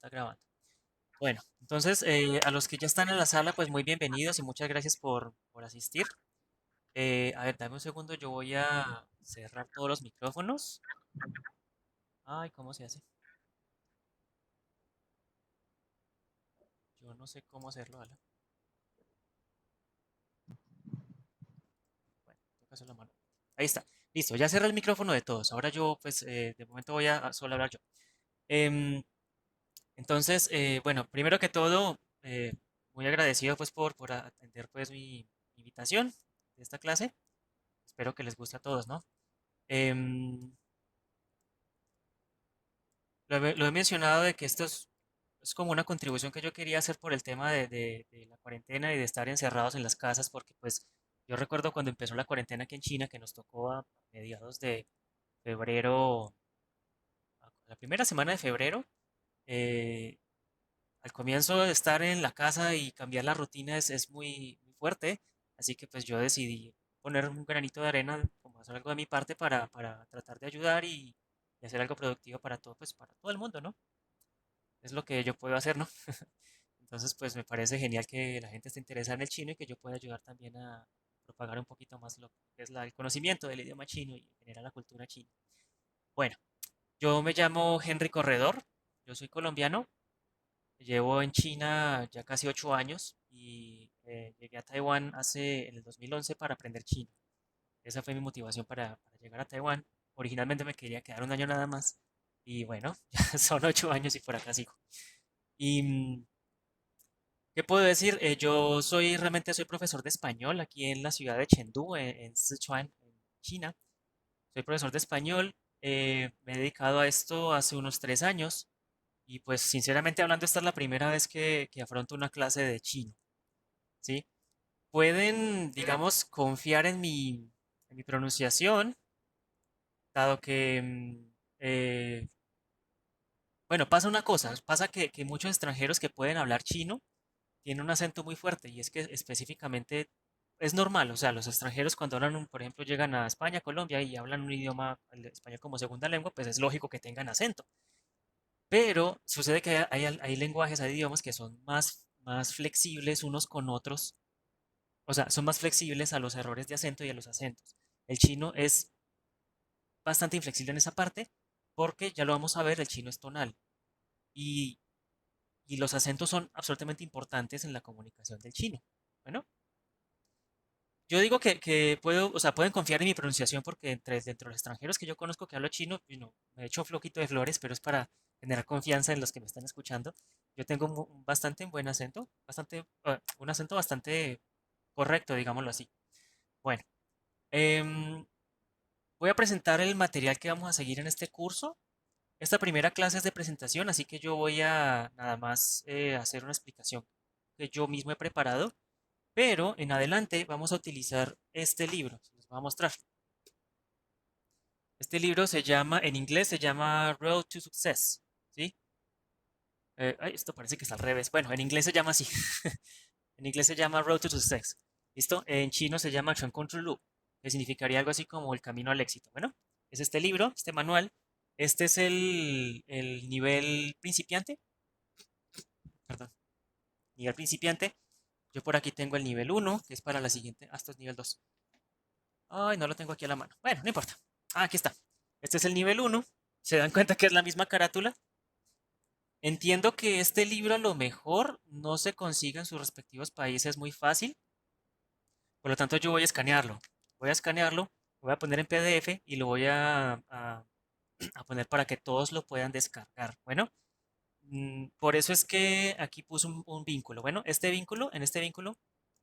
está grabando. Bueno, entonces a los que ya están en la sala, pues muy bienvenidos y muchas gracias por asistir. A ver, dame un segundo, yo voy a cerrar todos los micrófonos. Ay, ¿cómo se hace? Yo no sé cómo hacerlo, ¿vale? Bueno, toca hacerlo a mano. Ahí está. Listo, ya cerré el micrófono de todos. Ahora yo, pues, de momento voy a solo hablar yo. Em, entonces, bueno, primero que todo, muy agradecido pues por atender pues mi invitación de esta clase. Espero que les guste a todos, ¿no? Em, lo he mencionado de que esto es como una contribución que yo quería hacer por el tema de la cuarentena y de estar encerrados en las casas, porque pues yo recuerdo cuando empezó la cuarentena aquí en China, que nos tocó a mediados de febrero, a la primera semana de febrero, eh, al comienzo de estar en la casa y cambiar la rutina es muy fuerte, así que pues yo decidí poner un granito de arena, como hacer algo de mi parte para tratar de ayudar y hacer algo productivo para todo, pues para todo el mundo, ¿no? Es lo que yo puedo hacer, ¿no? Entonces, pues me parece genial que la gente esté interesada en el chino y que yo pueda ayudar también a propagar un poquito más lo que es el conocimiento del idioma chino y generar la cultura china. Bueno, yo me llamo Henry Corredor, yo soy colombiano, llevo en China ya casi 8 años y llegué a Taiwán en el 2011 para aprender chino. Esa fue mi motivación para llegar a Taiwán. Originalmente me quería quedar un año nada más y bueno, ya son 8 años y por acá sigo. Y ¿qué puedo decir? Yo realmente soy profesor de español aquí en la ciudad de Chengdu, en Sichuan, en China. Soy profesor de español. Me he dedicado a esto hace unos 3 años y pues sinceramente hablando esta es la primera vez que afronto una clase de chino, ¿sí? Pueden, digamos, confiar en mi pronunciación, dado que, bueno, pasa una cosa, pasa que muchos extranjeros que pueden hablar chino tienen un acento muy fuerte y es que específicamente es normal, o sea, los extranjeros cuando hablan, por ejemplo, llegan a España, Colombia y hablan un idioma, el español como segunda lengua, pues es lógico que tengan acento. Pero sucede que hay lenguajes, hay idiomas que son más flexibles unos con otros, o sea, son más flexibles a los errores de acento y a los acentos. El chino es bastante inflexible en esa parte porque ya lo vamos a ver, el chino es tonal y, y los acentos son absolutamente importantes en la comunicación del chino. Bueno, yo digo que puedo, o sea, pueden confiar en mi pronunciación porque dentro de los extranjeros que yo conozco que hablo chino, me he hecho floquito de flores, pero es para generar confianza en los que me están escuchando. Yo tengo un bastante buen acento, un acento bastante correcto, digámoslo así. Bueno, em, voy a presentar el material que vamos a seguir en este curso. Esta primera clase es de presentación, así que yo voy a nada más hacer una explicación que yo mismo he preparado, pero en adelante vamos a utilizar este libro. Se los voy a mostrar. Este libro en inglés se llama Road to Success, ¿sí? Ay, esto parece que está al revés. Bueno, en inglés se llama así. En inglés se llama Road to Success. ¿Listo? En chino se llama Chuan Control Lu, que significaría algo así como el camino al éxito. Bueno, es este libro, este manual. Este es el nivel principiante. Perdón, nivel principiante. Yo por aquí tengo el nivel uno, que es para la siguiente. Esto es nivel 2. Ay, no lo tengo aquí a la mano. Bueno, no importa. Ah, aquí está. Este es el nivel uno. ¿Se dan cuenta que es la misma carátula? Entiendo que este libro a lo mejor no se consigue en sus respectivos países muy fácil, por lo tanto yo voy a escanearlo. Voy a escanearlo, lo voy a poner en PDF y lo voy a poner para que todos lo puedan descargar. Bueno, por eso es que aquí puse un vínculo. Bueno, en este vínculo,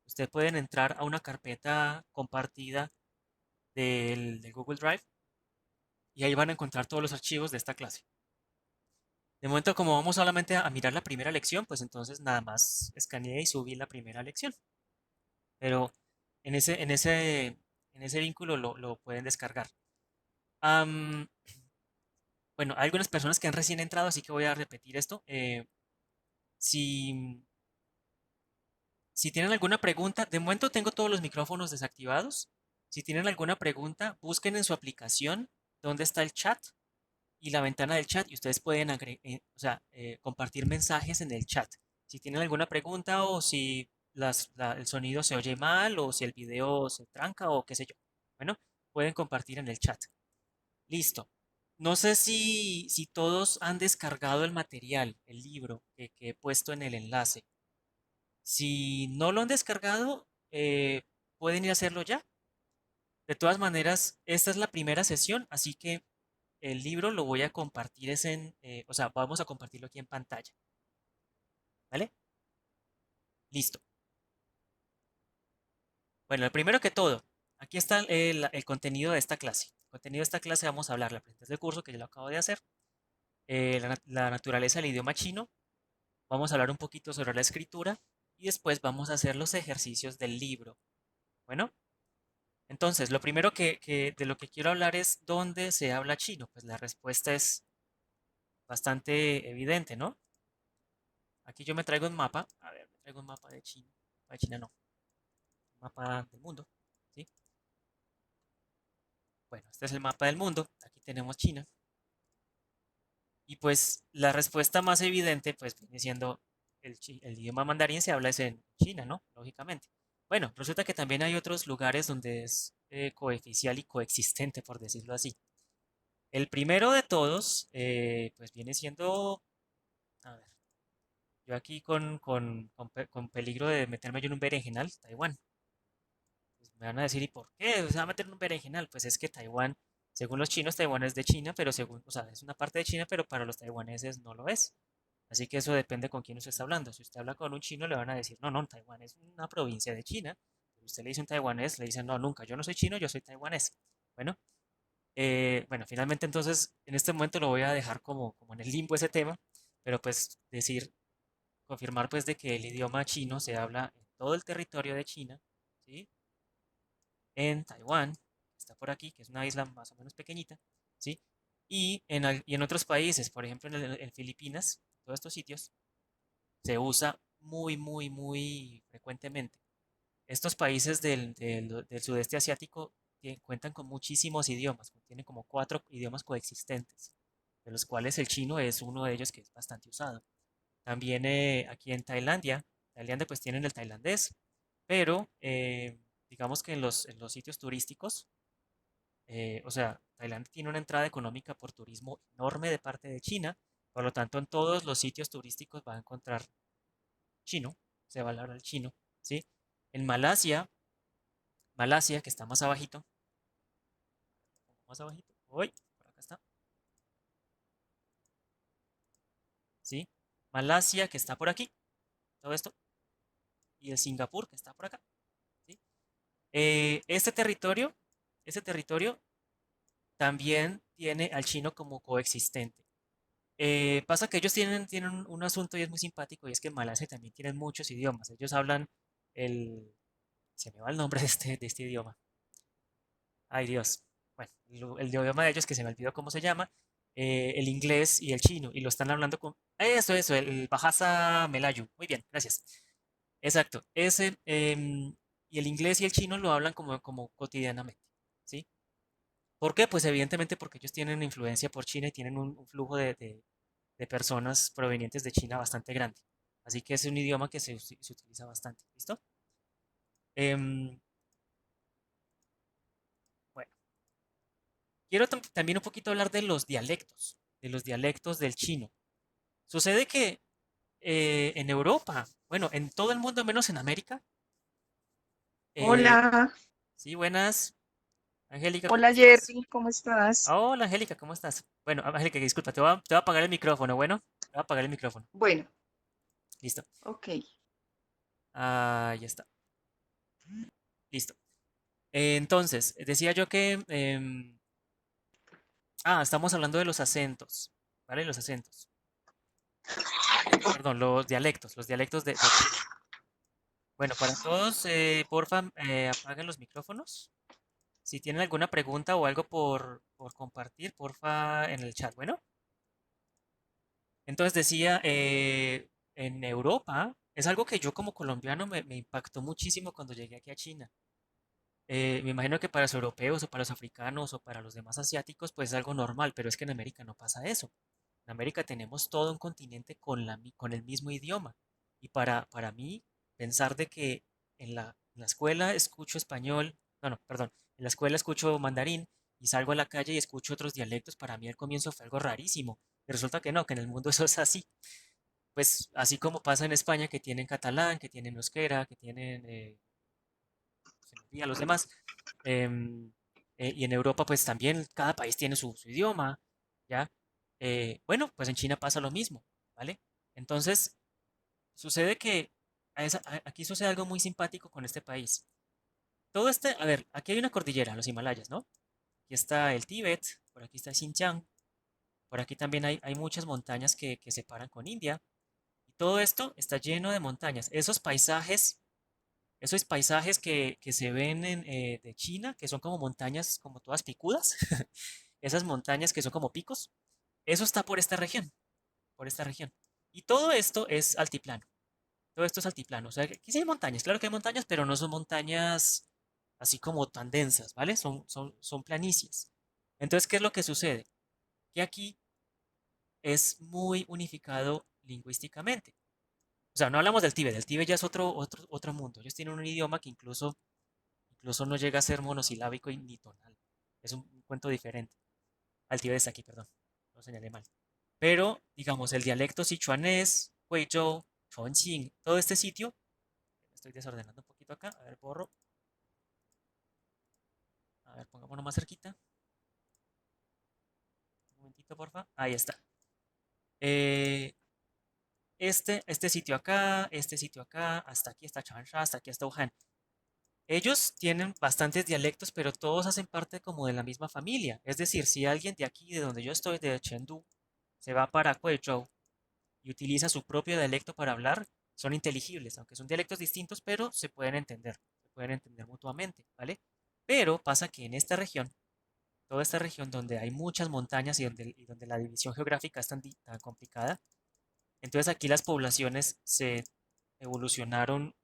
ustedes pueden entrar a una carpeta compartida de Google Drive y ahí van a encontrar todos los archivos de esta clase. De momento, como vamos solamente a mirar la primera lección, pues entonces nada más escaneé y subí la primera lección. Pero en ese vínculo lo pueden descargar. Am, bueno, hay algunas personas que han recién entrado, así que voy a repetir esto. Si, si tienen alguna pregunta, de momento tengo todos los micrófonos desactivados. Si tienen alguna pregunta, busquen en su aplicación dónde está el chat y la ventana del chat y ustedes pueden o sea, compartir mensajes en el chat. Si tienen alguna pregunta o si el sonido se oye mal o si el video se tranca o qué sé yo. Bueno, pueden compartir en el chat. Listo. No sé si todos han descargado el material, el libro que he puesto en el enlace. Si no lo han descargado, pueden ir a hacerlo ya. De todas maneras, esta es la primera sesión, así que el libro lo voy a compartir o sea, vamos a compartirlo aquí en pantalla, ¿vale? Listo. Bueno, el primero que todo, aquí está el contenido de esta clase. El contenido de esta clase vamos a hablar la presentación del curso que yo lo acabo de hacer, la naturaleza del idioma chino, vamos a hablar un poquito sobre la escritura y después vamos a hacer los ejercicios del libro. Bueno, entonces, lo primero de lo que quiero hablar es dónde se habla chino. Pues la respuesta es bastante evidente, ¿no? Aquí yo me traigo un mapa. A ver, me traigo un mapa de China. De China no, un mapa del mundo. ¿Sí? Bueno, este es el mapa del mundo. Aquí tenemos China. Y pues la respuesta más evidente, pues viene siendo el idioma mandarín se habla es en China, ¿no? Lógicamente. Bueno, resulta que también hay otros lugares donde es coeficial y coexistente, por decirlo así. El primero de todos, pues viene siendo, a ver, yo aquí con peligro de meterme yo en un berenjenal, Taiwán. Pues me van a decir, ¿y por qué se va a meter en un berenjenal? Pues es que Taiwán, según los chinos, Taiwán es de China, pero según, o sea, es una parte de China, pero para los taiwaneses no lo es. Así que eso depende con quién usted está hablando. Si usted habla con un chino, le van a decir, no, no, Taiwán es una provincia de China. Si usted le dice un taiwanés, le dicen, no, nunca, yo no soy chino, yo soy taiwanés. Bueno, bueno, finalmente entonces en este momento lo voy a dejar como en el limbo ese tema, pero pues decir, confirmar pues de que el idioma chino se habla en todo el territorio de China, ¿sí? En Taiwán, que está por aquí, que es una isla más o menos pequeñita, ¿sí? Y en otros países, por ejemplo en Filipinas, todos estos sitios, se usa muy, muy, muy frecuentemente. Estos países del sudeste asiático cuentan con muchísimos idiomas, tienen como 4 idiomas coexistentes, de los cuales el chino es uno de ellos que es bastante usado. También aquí en Tailandia pues tienen el tailandés, pero digamos que en los sitios turísticos, o sea, Tailandia tiene una entrada económica por turismo enorme de parte de China, por lo tanto en todos los sitios turísticos va a encontrar chino, se va a hablar el chino, ¿sí? En Malasia, que está más abajito, más abajito, uy, por acá está, ¿sí? Malasia, que está por aquí, todo esto, y el Singapur, que está por acá, ¿sí? Este territorio también tiene al chino como coexistente. Pasa que ellos tienen un asunto y es muy simpático, y es que en Malasia también tienen muchos idiomas. Ellos hablan el... Se me va el nombre de este idioma. Ay, Dios. Bueno, el idioma de ellos que se me olvidó cómo se llama, el inglés y el chino, y lo están hablando con... Eso, el Bahasa Melayu. Muy bien, gracias. Exacto, y el inglés y el chino lo hablan como cotidianamente, ¿sí? ¿Por qué? Pues evidentemente porque ellos tienen influencia por China y tienen un flujo de personas provenientes de China bastante grande. Así que es un idioma que se utiliza bastante, ¿listo? Em, bueno, quiero también un poquito hablar de los dialectos del chino. Sucede que en Europa, bueno, en todo el mundo menos en América, eh, Hola, sí, buenas, Angélica, ¿cómo hola estás? Jerry, ¿cómo estás? Ah, hola Angélica, ¿cómo estás? Bueno, Angélica, disculpa, te voy a apagar el micrófono, bueno, te voy a apagar el micrófono, Bueno, listo. ok. Ah, ya está, listo. Entonces, decía yo que, estamos hablando de los acentos, ¿vale? Los acentos, perdón, los dialectos de China. Bueno, para todos, porfa, apaguen los micrófonos. Si tienen alguna pregunta o algo por compartir, porfa, en el chat. Bueno, entonces decía, en Europa, es algo que yo como colombiano me impactó muchísimo cuando llegué aquí a China. Me imagino que para los europeos o para los africanos o para los demás asiáticos pues es algo normal, pero es que en América no pasa eso. En América tenemos todo un continente con con el mismo idioma. Y para mí, pensar de que en la escuela escucho español, no, no, perdón, en la escuela escucho mandarín y salgo a la calle y escucho otros dialectos, para mí al comienzo fue algo rarísimo. Y resulta que no, que en el mundo eso es así. Pues así como pasa en España, que tienen catalán, que tienen euskera, que tienen, se me olvida los demás. em, y en Europa, pues también cada país tiene su idioma, ¿ya? Bueno, pues en China pasa lo mismo, ¿vale? Entonces, sucede que aquí sucede algo muy simpático con este país. Todo este, a ver, aquí hay una cordillera, los Himalayas, ¿no? Aquí está el Tíbet, por aquí está Xinjiang, por aquí también hay muchas montañas que separan con India. Y todo esto está lleno de montañas. Esos paisajes que se ven de China, que son como montañas como todas picudas, esas montañas que son como picos, eso está por esta región, por esta región. Y todo esto es altiplano, todo esto es altiplano. O sea, que aquí sí hay montañas, claro que hay montañas, pero no son montañas así como tan densas, ¿vale? Son planicies. Entonces, ¿qué es lo que sucede? Que aquí es muy unificado lingüísticamente. O sea, no hablamos del Tíbet ya es otro mundo. Ellos tienen un idioma que incluso no llega a ser monosilábico y ni tonal. Es un cuento diferente. Altivez está aquí, perdón. Lo señalé mal. Pero, digamos, el dialecto sichuanés, Huizhou, Chongqing, todo este sitio, me estoy desordenando un poquito acá. A ver, borro. A ver, pongámonos más cerquita. Un momentito, porfa. Ahí está. Eh, este sitio acá, hasta aquí está Changsha, hasta aquí está Wuhan. Ellos tienen bastantes dialectos, pero todos hacen parte como de la misma familia. Es decir, si alguien de aquí, de donde yo estoy, de Chengdu, se va para Guizhou y utiliza su propio dialecto para hablar, son inteligibles, aunque son dialectos distintos, pero se pueden entender mutuamente, ¿vale? Pero pasa que en esta región, toda esta región donde hay muchas montañas y donde la división geográfica es tan complicada, entonces aquí las poblaciones se evolucionaron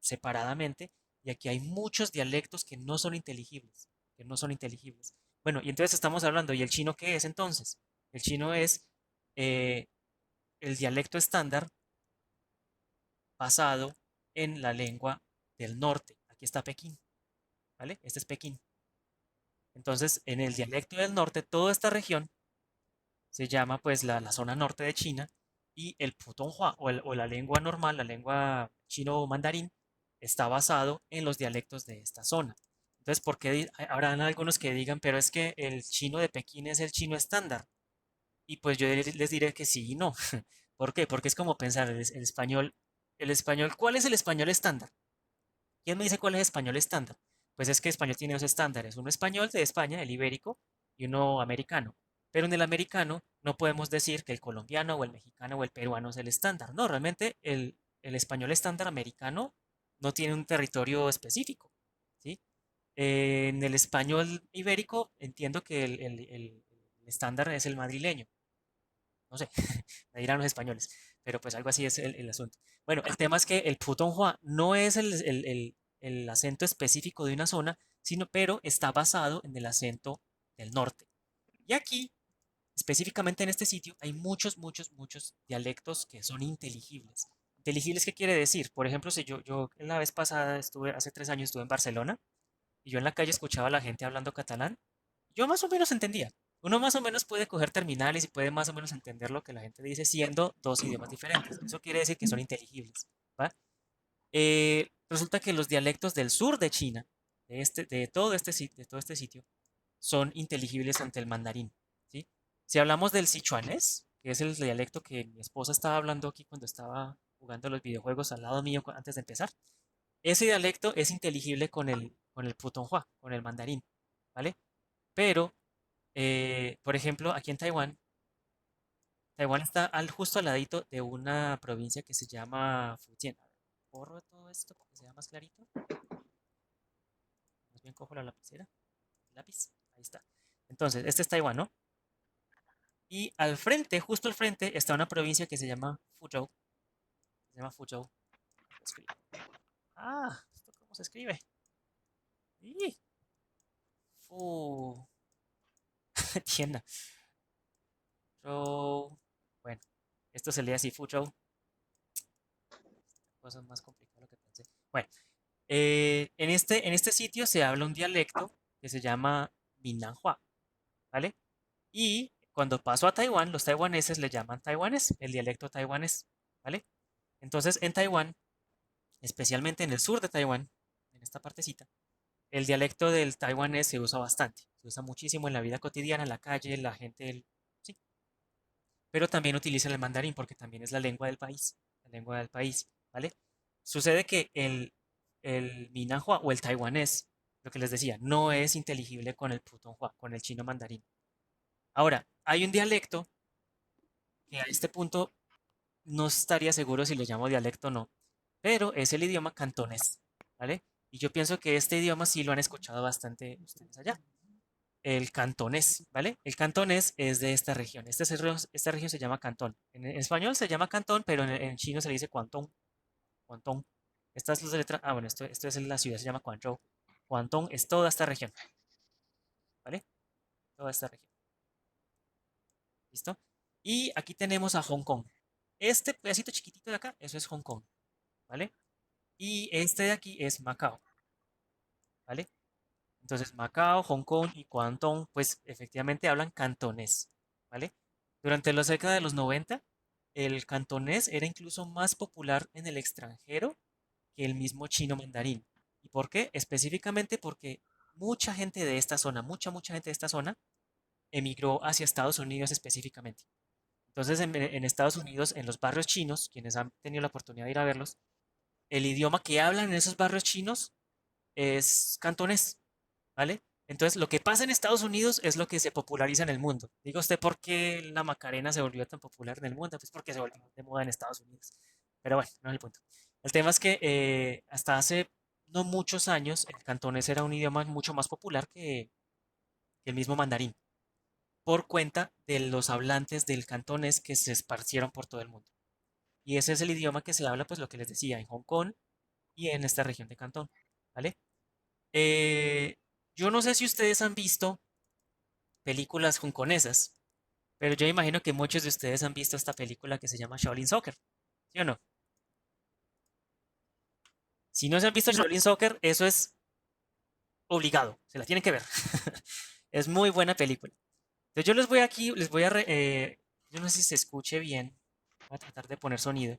separadamente y aquí hay muchos dialectos que no son inteligibles, que no son inteligibles. Bueno, y entonces estamos hablando, ¿y el chino qué es entonces? El chino es eh, el dialecto estándar basado en la lengua del norte. Aquí está Pekín, ¿vale? Este es Pekín. Entonces, en el dialecto del norte, toda esta región se llama pues la zona norte de China y el Putonghua o la lengua normal, la lengua chino mandarín, está basado en los dialectos de esta zona. Entonces, ¿por qué habrán algunos que digan, pero es que el chino de Pekín es el chino estándar? Y pues yo les diré que sí y no. ¿Por qué? Porque es como pensar el español, ¿cuál es el español estándar? ¿Quién me dice cuál es el español estándar? Pues es que español tiene dos estándares, uno español de España, el ibérico, y uno americano. Pero en el americano no podemos decir que el colombiano o el mexicano o el peruano es el estándar. No, realmente el español estándar americano no tiene un territorio específico, ¿sí? En el español ibérico entiendo que el estándar es el madrileño. No sé, me dirán los españoles, pero pues algo así es el asunto. Bueno, el tema es que el putonghua no es el acento específico de una zona, sino, pero está basado en el acento del norte. Y aquí, específicamente en este sitio, hay muchos dialectos que son inteligibles. ¿Inteligibles qué quiere decir? Por ejemplo, si yo la vez pasada estuve, hace 3 años estuve en Barcelona y yo en la calle escuchaba a la gente hablando catalán, yo más o menos entendía. Uno más o menos puede coger terminales y puede más o menos entender lo que la gente dice siendo dos idiomas diferentes. Eso quiere decir que son inteligibles, ¿va? Resulta que los dialectos del sur de China, de todo este sitio, son inteligibles ante el mandarín, ¿sí? Si hablamos del sichuanés, que es el dialecto que mi esposa estaba hablando aquí cuando estaba jugando los videojuegos al lado mío antes de empezar, ese dialecto es inteligible con el putonghua, con el mandarín, ¿vale? Pero, por ejemplo, aquí en Taiwán, Taiwán está justo al ladito de una provincia que se llama Fujian. A ver, borro todo esto para que sea más clarito. Más bien cojo la lapicera, el lápiz, ahí está. Entonces, este es Taiwán, ¿no? Y al frente, justo al frente, está una provincia que se llama Fuzhou. Se llama Fuzhou. ¿Cómo se escribe? Ah, ¿esto cómo se escribe? ¡Ih! Fu, tienda. Zhou. Bueno, esto se lee así, Fuzhou. Cosas más complicadas de lo que pensé. Bueno, en este sitio se habla un dialecto que se llama Minanhua, ¿vale? Y cuando paso a Taiwán, los taiwaneses le llaman taiwanés, el dialecto taiwanés, ¿vale? Entonces, en Taiwán, especialmente en el sur de Taiwán, en esta partecita, el dialecto del taiwanés se usa bastante, se usa muchísimo en la vida cotidiana, en la calle, la gente, sí, pero también utilizan el mandarín porque también es la lengua del país, ¿vale? Sucede que el Minahua o el taiwanés, lo que les decía, no es inteligible con el Putonghua, con el chino mandarín. Ahora, hay un dialecto que a este punto no estaría seguro si lo llamo dialecto o no, pero es el idioma cantonés, ¿vale? Y yo pienso que este idioma sí lo han escuchado bastante ustedes allá. El cantonés, ¿vale? El cantonés es de esta región. Esta región se llama Cantón. En español se llama Cantón, pero en chino se le dice Guangdong. Guangdong. Estas dos letras. Ah, bueno, esto es en la ciudad, se llama Guangzhou. Guangdong es toda esta región, ¿vale? Toda esta región. ¿Listo? Y aquí tenemos a Hong Kong. Este pedacito chiquitito de acá, eso es Hong Kong, ¿vale? Y este de aquí es Macao, ¿vale? Entonces, Macao, Hong Kong y Guangdong, pues efectivamente hablan cantonés, ¿vale? Durante la década de los 90, el cantonés era incluso más popular en el extranjero que el mismo chino mandarín. ¿Y por qué? Específicamente porque mucha gente de esta zona, mucha gente de esta zona, emigró hacia Estados Unidos específicamente. Entonces, en Estados Unidos, en los barrios chinos, quienes han tenido la oportunidad de ir a verlos, el idioma que hablan en esos barrios chinos es cantonés. ¿Vale? Entonces, lo que pasa en Estados Unidos es lo que se populariza en el mundo. Diga usted por qué la Macarena se volvió tan popular en el mundo, pues porque se volvió de moda en Estados Unidos. Pero bueno, no es el punto. El tema es que hasta hace no muchos años el cantonés era un idioma mucho más popular que el mismo mandarín, por cuenta de los hablantes del cantonés que se esparcieron por todo el mundo. Y ese es el idioma que se habla, pues lo que les decía, en Hong Kong y en esta región de Cantón, ¿vale? Eh, yo no sé si ustedes han visto películas hongkonesas, pero yo imagino que muchos de ustedes han visto esta película que se llama Shaolin Soccer, ¿sí o no? Si no se han visto Shaolin Soccer, eso es obligado, se la tienen que ver. Es muy buena película. Entonces yo les voy aquí, yo no sé si se escuche bien, voy a tratar de poner sonido,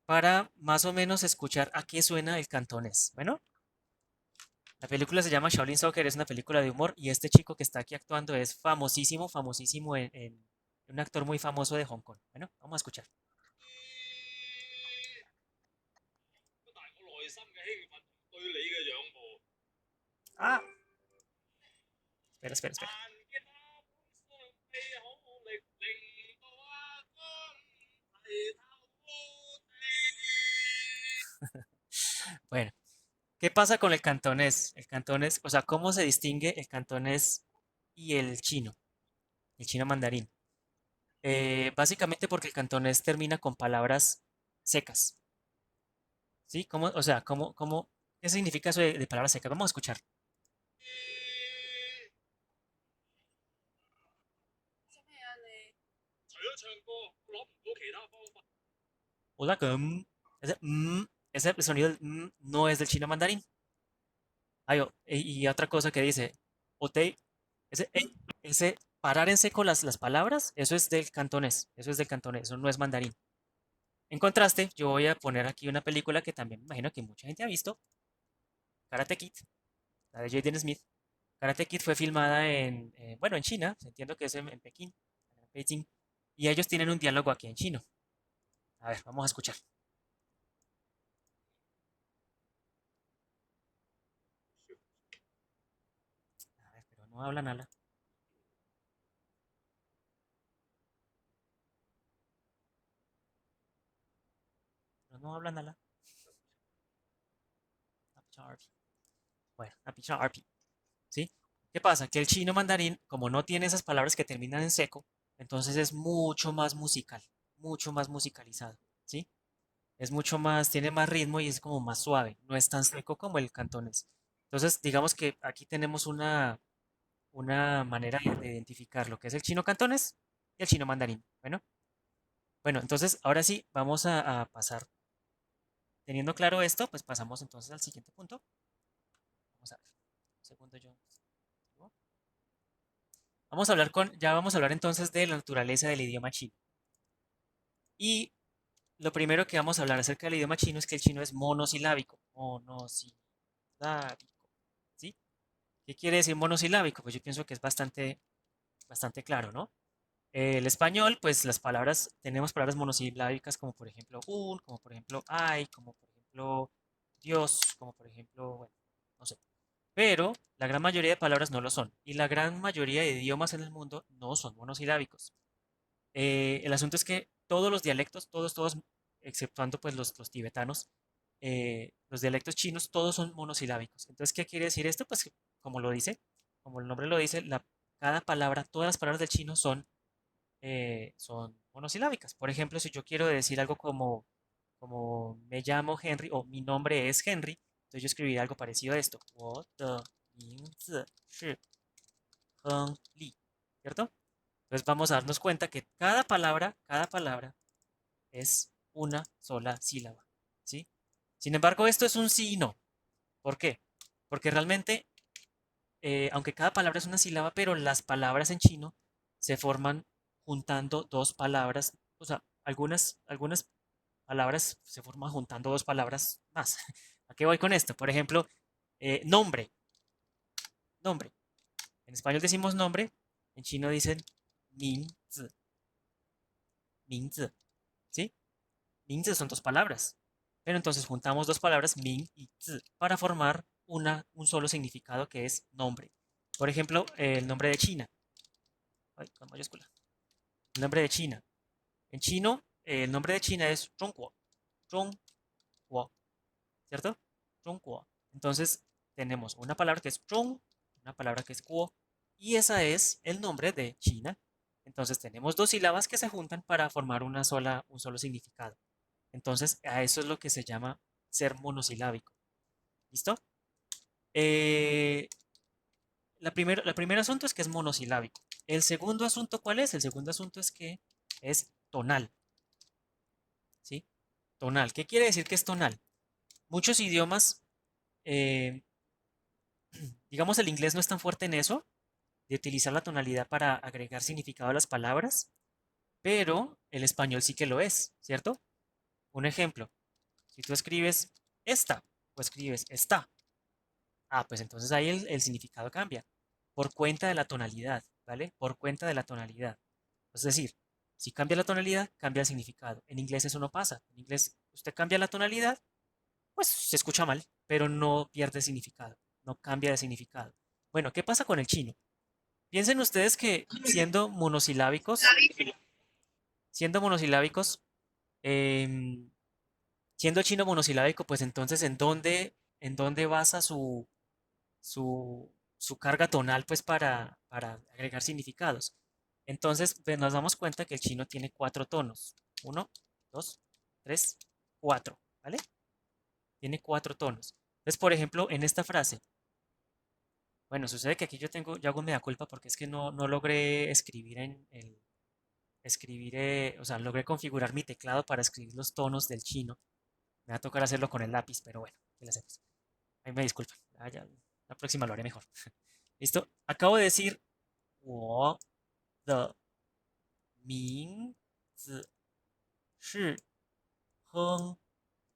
para más o menos escuchar a qué suena el cantonés. Bueno, la película se llama Shaolin Soccer, es una película de humor y este chico que está aquí actuando es famosísimo en un actor muy famoso de Hong Kong. Bueno, vamos a escuchar. Ah, espera. Bueno, ¿qué pasa con el cantonés? El cantonés, o sea, ¿cómo se distingue el cantonés y el chino mandarín? Básicamente porque el cantonés termina con palabras secas, ¿sí? ¿Cómo, o sea, qué significa eso de palabras secas? Vamos a escuchar. Hola, ese sonido del no es del chino mandarín. Y otra cosa que dice, Otei, ese, ese parar en seco las palabras, eso es del cantonés, eso no es mandarín. En contraste, yo voy a poner aquí una película que también me imagino que mucha gente ha visto, Karate Kid, la de Jaden Smith. Karate Kid fue filmada bueno, en China, entiendo que es en Pekín, en Beijing, y ellos tienen un diálogo aquí en chino. A ver, vamos a escuchar. A ver, pero no hablan nada, pero no hablan nada. Bueno, ¿sí? ¿Qué pasa? Que el chino mandarín, como no tiene esas palabras que terminan en seco, entonces es mucho más musical, mucho más musicalizado, ¿sí? Es mucho más, tiene más ritmo y es como más suave, no es tan seco como el cantonés. Entonces, digamos que aquí tenemos una manera de identificar lo que es el chino cantonés y el chino mandarín. Bueno, entonces ahora sí, vamos a pasar. Teniendo claro esto, pues pasamos entonces al siguiente punto. Vamos a ver. Un segundo yo. Ya vamos a hablar entonces de la naturaleza del idioma chino. Y lo primero que vamos a hablar acerca del idioma chino es que el chino es monosilábico. Monosilábico. ¿Sí? ¿Qué quiere decir monosilábico? Pues yo pienso que es bastante claro, ¿no? El español, pues tenemos palabras monosilábicas como por ejemplo un, como por ejemplo ay, como por ejemplo Dios, como por ejemplo, bueno, no sé. Pero la gran mayoría de palabras no lo son. Y la gran mayoría de idiomas en el mundo no son monosilábicos. El asunto es que todos los dialectos, todos, exceptuando pues los tibetanos, los dialectos chinos, todos son monosilábicos. Entonces, ¿qué quiere decir esto? Pues que, como lo dice, como el nombre lo dice, cada palabra, todas las palabras del chino son monosilábicas. Por ejemplo, si yo quiero decir algo como me llamo Henry o mi nombre es Henry, entonces yo escribiría algo parecido a esto. 我的名字是亨利, ¿cierto? Entonces vamos a darnos cuenta que cada palabra es una sola sílaba, ¿sí? Sin embargo, esto es un sí y no. ¿Por qué? Porque realmente, aunque cada palabra es una sílaba, pero las palabras en chino se forman juntando dos palabras, o sea, algunas palabras se forman juntando dos palabras más. ¿A qué voy con esto? Por ejemplo, nombre, nombre. En español decimos nombre, en chino dicen 名字, 名字, ¿sí? 名字 son dos palabras. Pero entonces juntamos dos palabras, ming y zi, para formar un solo significado que es nombre. Por ejemplo, el nombre de China. Ay, con mayúscula. El nombre de China. En chino, el nombre de China es Zhongguo. Zhongguo, ¿cierto? Zhongguo. Entonces, tenemos una palabra que es Zhong, una palabra que es Guo, y esa es el nombre de China. Entonces, tenemos dos sílabas que se juntan para formar un solo significado. Entonces, a eso es lo que se llama ser monosilábico. ¿Listo? Eh, la primer asunto es que es monosilábico. El segundo asunto, ¿cuál es? El segundo asunto es que es tonal. ¿Sí? Tonal. ¿Qué quiere decir que es tonal? Muchos idiomas, eh, digamos, el inglés no es tan fuerte en eso, de utilizar la tonalidad para agregar significado a las palabras, pero el español sí que lo es, ¿cierto? Un ejemplo, si tú escribes esta o escribes está, pues entonces ahí el significado cambia por cuenta de la tonalidad, ¿vale? Por cuenta de la tonalidad. Es decir, si cambia la tonalidad, cambia el significado. En inglés eso no pasa. En inglés usted cambia la tonalidad, pues se escucha mal, pero no pierde significado, no cambia de significado. Bueno, ¿qué pasa con el chino? Piensen ustedes que siendo monosilábicos, em, siendo el chino monosilábico, pues entonces ¿en dónde basa su carga tonal pues para agregar significados? Entonces pues, nos damos cuenta que el chino tiene cuatro tonos. Uno, dos, tres, cuatro, ¿vale? Tiene cuatro tonos. Entonces, por ejemplo, en esta frase, bueno, sucede que aquí yo hago mea culpa porque es que no logré o sea, logré configurar mi teclado para escribir los tonos del chino. Me va a tocar hacerlo con el lápiz, pero bueno, ¿qué le hacemos? Ahí me disculpan. La próxima lo haré mejor. ¿Listo? Acabo de decir 我的名字是 亨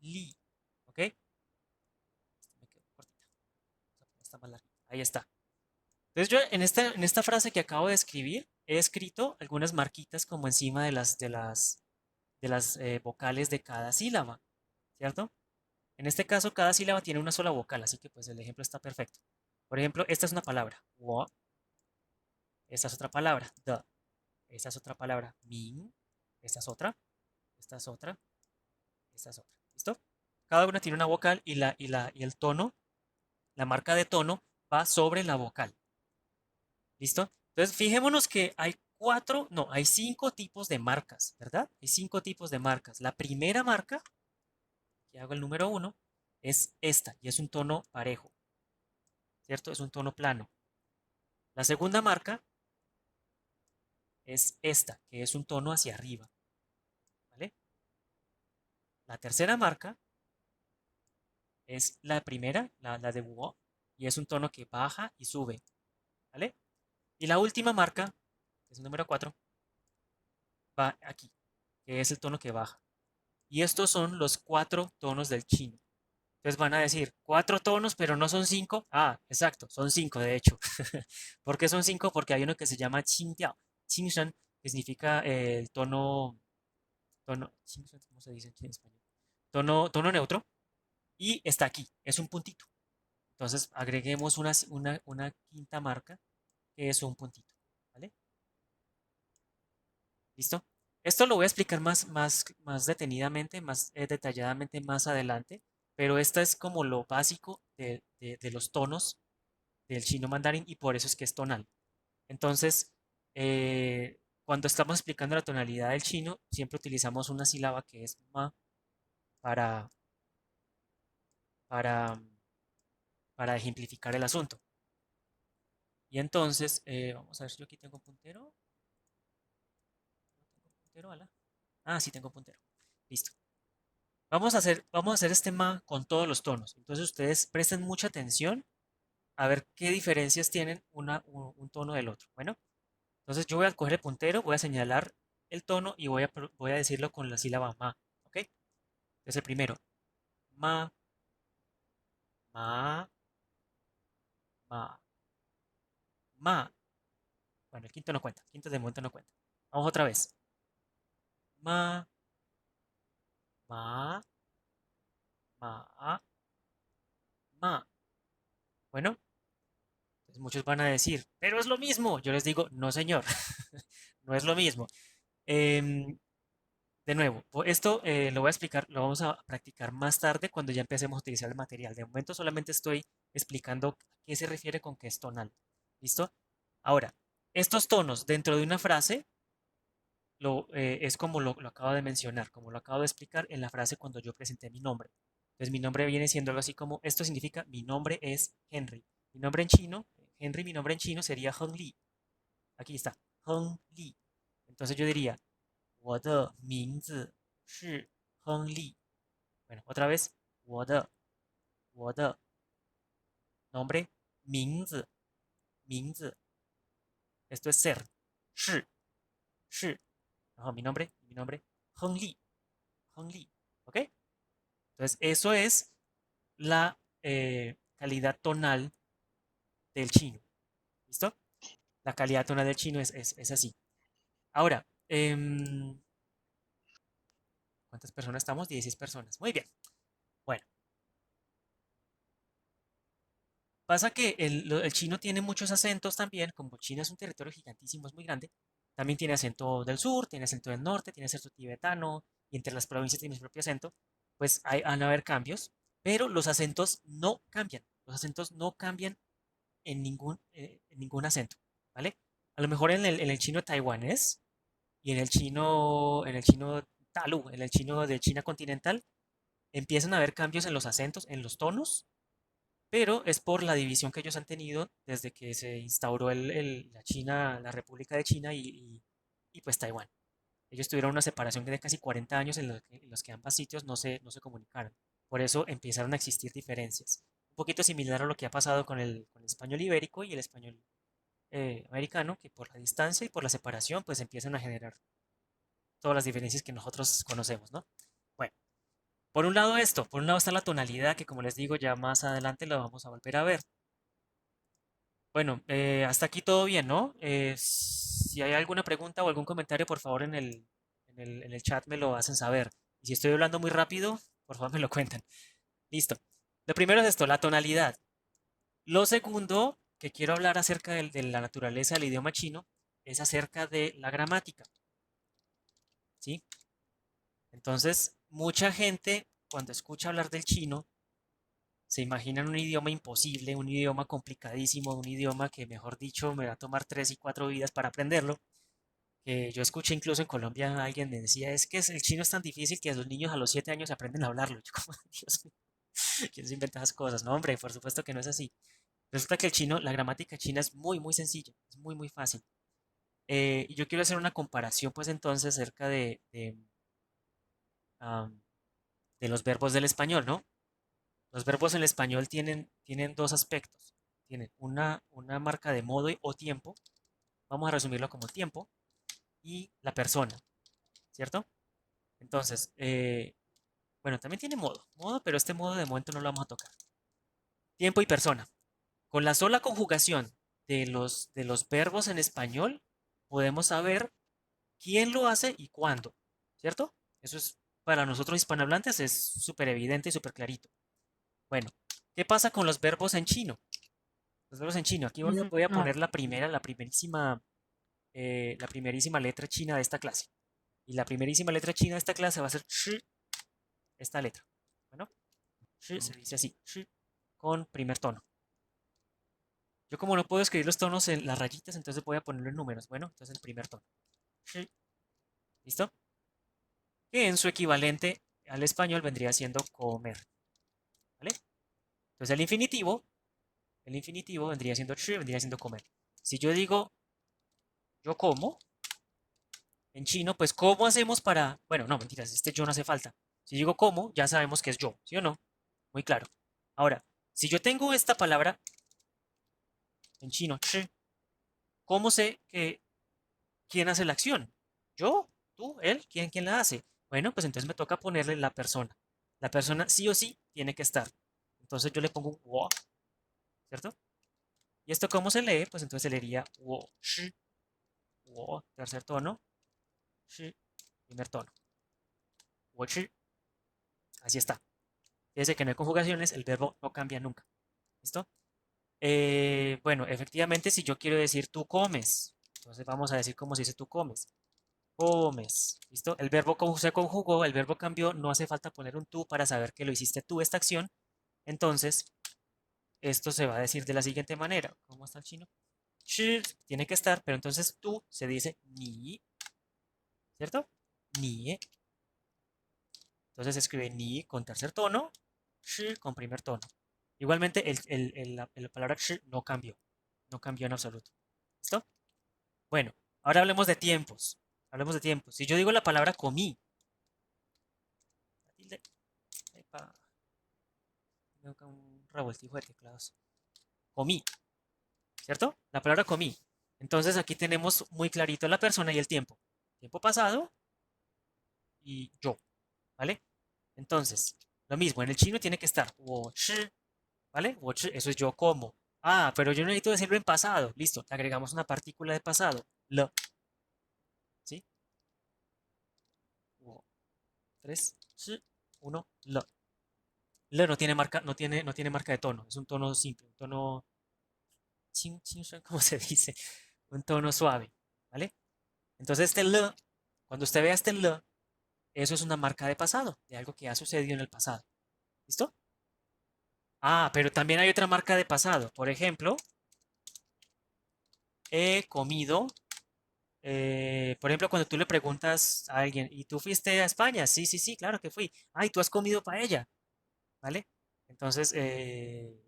利. ¿Ok? Me quedó cortita. Está más larga. Ahí está. Entonces yo en esta frase que acabo de escribir he escrito algunas marquitas como encima de las vocales de cada sílaba, ¿cierto? En este caso cada sílaba tiene una sola vocal, así que pues el ejemplo está perfecto. Por ejemplo, esta es una palabra, 我, esta es otra palabra, 的, esta es otra palabra, 名, esta es otra, esta es otra, esta es otra. ¿Listo? Cada una tiene una vocal y el tono, la marca de tono va sobre la vocal. ¿Listo? Entonces, fijémonos que hay cinco tipos de marcas, ¿verdad? Hay cinco tipos de marcas. La primera marca, que hago el número uno, es esta, y es un tono parejo. ¿cierto? Es un tono plano. La segunda marca es esta, que es un tono hacia arriba, ¿vale? La tercera marca es la primera, la de Wu, y es un tono que baja y sube, ¿vale? Y la última marca, que es el número 4, va aquí, que es el tono que baja. Y estos son los 4 tonos del chino. Entonces van a decir, 4 tonos, pero no son 5. Ah, exacto, son 5 de hecho. ¿Por qué son 5? Porque hay uno que se llama Qingdiao, Qingshan, que significa el tono, Qingshan, ¿cómo se dice en español? Tono neutro, y está aquí, es un puntito. Entonces agreguemos una quinta marca, que es un puntito, ¿vale? ¿Listo? Esto lo voy a explicar más detenidamente, más detalladamente más adelante, pero esta es como lo básico de los tonos del chino mandarín y por eso es que es tonal. Entonces, cuando estamos explicando la tonalidad del chino, siempre utilizamos una sílaba que es ma para, para, para ejemplificar el asunto. Y entonces, vamos a ver si yo aquí tengo puntero. ¿No tengo puntero, ala? Ah, sí tengo puntero. Listo. Vamos a hacer este ma con todos los tonos. Entonces ustedes presten mucha atención a ver qué diferencias tienen un tono del otro. Bueno, entonces yo voy a coger el puntero, voy a señalar el tono y voy a decirlo con la sílaba ma. ¿Ok? Entonces el primero, ma, ma, ma, ma. Bueno, el quinto no cuenta. El quinto de momento no cuenta. Vamos otra vez. Ma, ma, ma, ma. Bueno, entonces muchos van a decir, pero es lo mismo. Yo les digo, no señor, no es lo mismo. Em, de nuevo, esto lo voy a explicar, lo vamos a practicar más tarde cuando ya empecemos a utilizar el material. De momento solamente estoy explicando a qué se refiere con que es tonal. ¿Listo? Ahora, estos tonos dentro de una frase es como lo acabo de mencionar, como lo acabo de explicar en la frase cuando yo presenté mi nombre. Entonces mi nombre viene siendo algo así como, esto significa mi nombre es Henry. Mi nombre en chino, Henry, mi nombre en chino sería Heng Li. Aquí está, Heng Li. Entonces yo diría, 我的名字是亨利. Bueno, otra vez, 我的 nombre, 名字. Esto es ser, 是, mi nombre, 亨利, ¿ok? Entonces, eso es la calidad tonal del chino, ¿listo? La calidad tonal del chino es así. Ahora, ¿cuántas personas estamos? 16 personas. Muy bien. Bueno, pasa que el chino tiene muchos acentos también, como China es un territorio gigantísimo, es muy grande, también tiene acento del sur, tiene acento del norte, tiene acento tibetano, y entre las provincias tiene su propio acento, pues van a haber cambios, pero los acentos no cambian, los acentos no cambian en ningún acento, ¿vale? A lo mejor en el chino taiwanés y en el chino Talu, en el chino de China continental, empiezan a haber cambios en los acentos, en los tonos, pero es por la división que ellos han tenido desde que se instauró la República de China y pues Taiwán. Ellos tuvieron una separación de casi 40 años en los que ambos sitios no se comunicaron. Por eso empezaron a existir diferencias. Un poquito similar a lo que ha pasado con el español ibérico y el español americano, que por la distancia y por la separación pues empiezan a generar todas las diferencias que nosotros conocemos, ¿no? Bueno, por un lado esto, por un lado está la tonalidad que como les digo ya más adelante lo vamos a volver a ver. Bueno, hasta aquí todo bien, ¿no? Si hay alguna pregunta o algún comentario, por favor en el chat me lo hacen saber. Y si estoy hablando muy rápido, por favor me lo cuentan. Listo. Lo primero es esto, la tonalidad. Lo segundo que quiero hablar acerca de la naturaleza del idioma chino es acerca de la gramática, ¿sí? Entonces, mucha gente cuando escucha hablar del chino se imaginan un idioma imposible, un idioma complicadísimo, un idioma que, mejor dicho, me va a tomar 3 y 4 vidas para aprenderlo. Que yo escuché incluso en Colombia alguien me decía, es que el chino es tan difícil que los niños a los 7 años aprenden a hablarlo. Yo como, Dios mío, ¿quién se inventa esas cosas? No, hombre, por supuesto que no es así. Resulta que el chino, la gramática china es muy, muy sencilla, es muy, muy fácil. Y yo quiero hacer una comparación, pues entonces, acerca am, de los verbos del español, ¿no? Los verbos en el español tienen dos aspectos. Tienen una marca de modo o tiempo, vamos a resumirlo como tiempo, y la persona, ¿cierto? Entonces, bueno, también tiene modo, pero este modo de momento no lo vamos a tocar. Tiempo y persona. Con la sola conjugación de los verbos en español, podemos saber quién lo hace y cuándo, ¿cierto? Eso es, para nosotros hispanohablantes es súper evidente y súper clarito. Bueno, ¿qué pasa con los verbos en chino? Los verbos en chino. Aquí voy a poner la primerísima letra china de esta clase. Y la primerísima letra china de esta clase va a ser shi, esta letra. Bueno, shi se dice así, shi, con primer tono. Yo como no puedo escribir los tonos en las rayitas, entonces voy a ponerlo en números. Bueno, entonces el primer tono. Shi, ¿listo? Que en su equivalente al español vendría siendo comer. ¿Vale? Entonces el infinitivo vendría siendo shi, vendría siendo comer. Si yo digo yo como, en chino, pues ¿cómo hacemos para...? Bueno, no, mentiras, este yo no hace falta. Si digo como, ya sabemos que es yo, ¿sí o no? Muy claro. Ahora, si yo tengo esta palabra en chino, chi, ¿cómo sé que quién hace la acción? ¿Yo? ¿Tú? ¿Él? ¿Quién la hace? Bueno, pues entonces me toca ponerle la persona. La persona sí o sí tiene que estar. Entonces yo le pongo un wo, ¿cierto? ¿Y esto cómo se lee? Pues entonces se leería wo, shi, wo, tercer tono, shi, primer tono. Wo, shi, así está. Fíjese que no hay conjugaciones, el verbo no cambia nunca. ¿Listo? Bueno, efectivamente, si yo quiero decir tú comes, entonces vamos a decir como se dice tú comes. Comes. ¿Listo? El verbo se conjugó, el verbo cambió, no hace falta poner un tú para saber que lo hiciste tú esta acción. Entonces, esto se va a decir de la siguiente manera. ¿Cómo está el chino? Shi tiene que estar, pero entonces tú se dice ni, ¿cierto? Ni. Entonces se escribe ni con tercer tono, shi con primer tono. Igualmente, la palabra shi no cambió. No cambió en absoluto. ¿Listo? Bueno, ahora hablemos de tiempos. Hablemos de tiempos. Si yo digo la palabra comí, la tilde, epa, tengo acá un revoltijo de teclados. Comí, ¿cierto? La palabra comí. Entonces aquí tenemos muy clarito la persona y el tiempo. Tiempo pasado y yo, ¿vale? Entonces, lo mismo, en el chino tiene que estar wo shi, ¿vale? Wo shi, eso es yo como. Ah, pero yo necesito decirlo en pasado. Listo, le agregamos una partícula de pasado. Lo, ¿sí? Wo, 3, shi, 1, lo. Lo no tiene marca, no tiene marca de tono, es un tono simple, un tono ¿cómo se dice? Un tono suave, ¿vale? Entonces este L, cuando usted vea este L, eso es una marca de pasado, de algo que ha sucedido en el pasado. ¿Listo? Ah, pero también hay otra marca de pasado. Por ejemplo, he comido. Por ejemplo, cuando tú le preguntas a alguien, ¿y tú fuiste a España? Sí, sí, sí, claro que fui. Ay, tú has comido paella, ¿vale? Entonces, en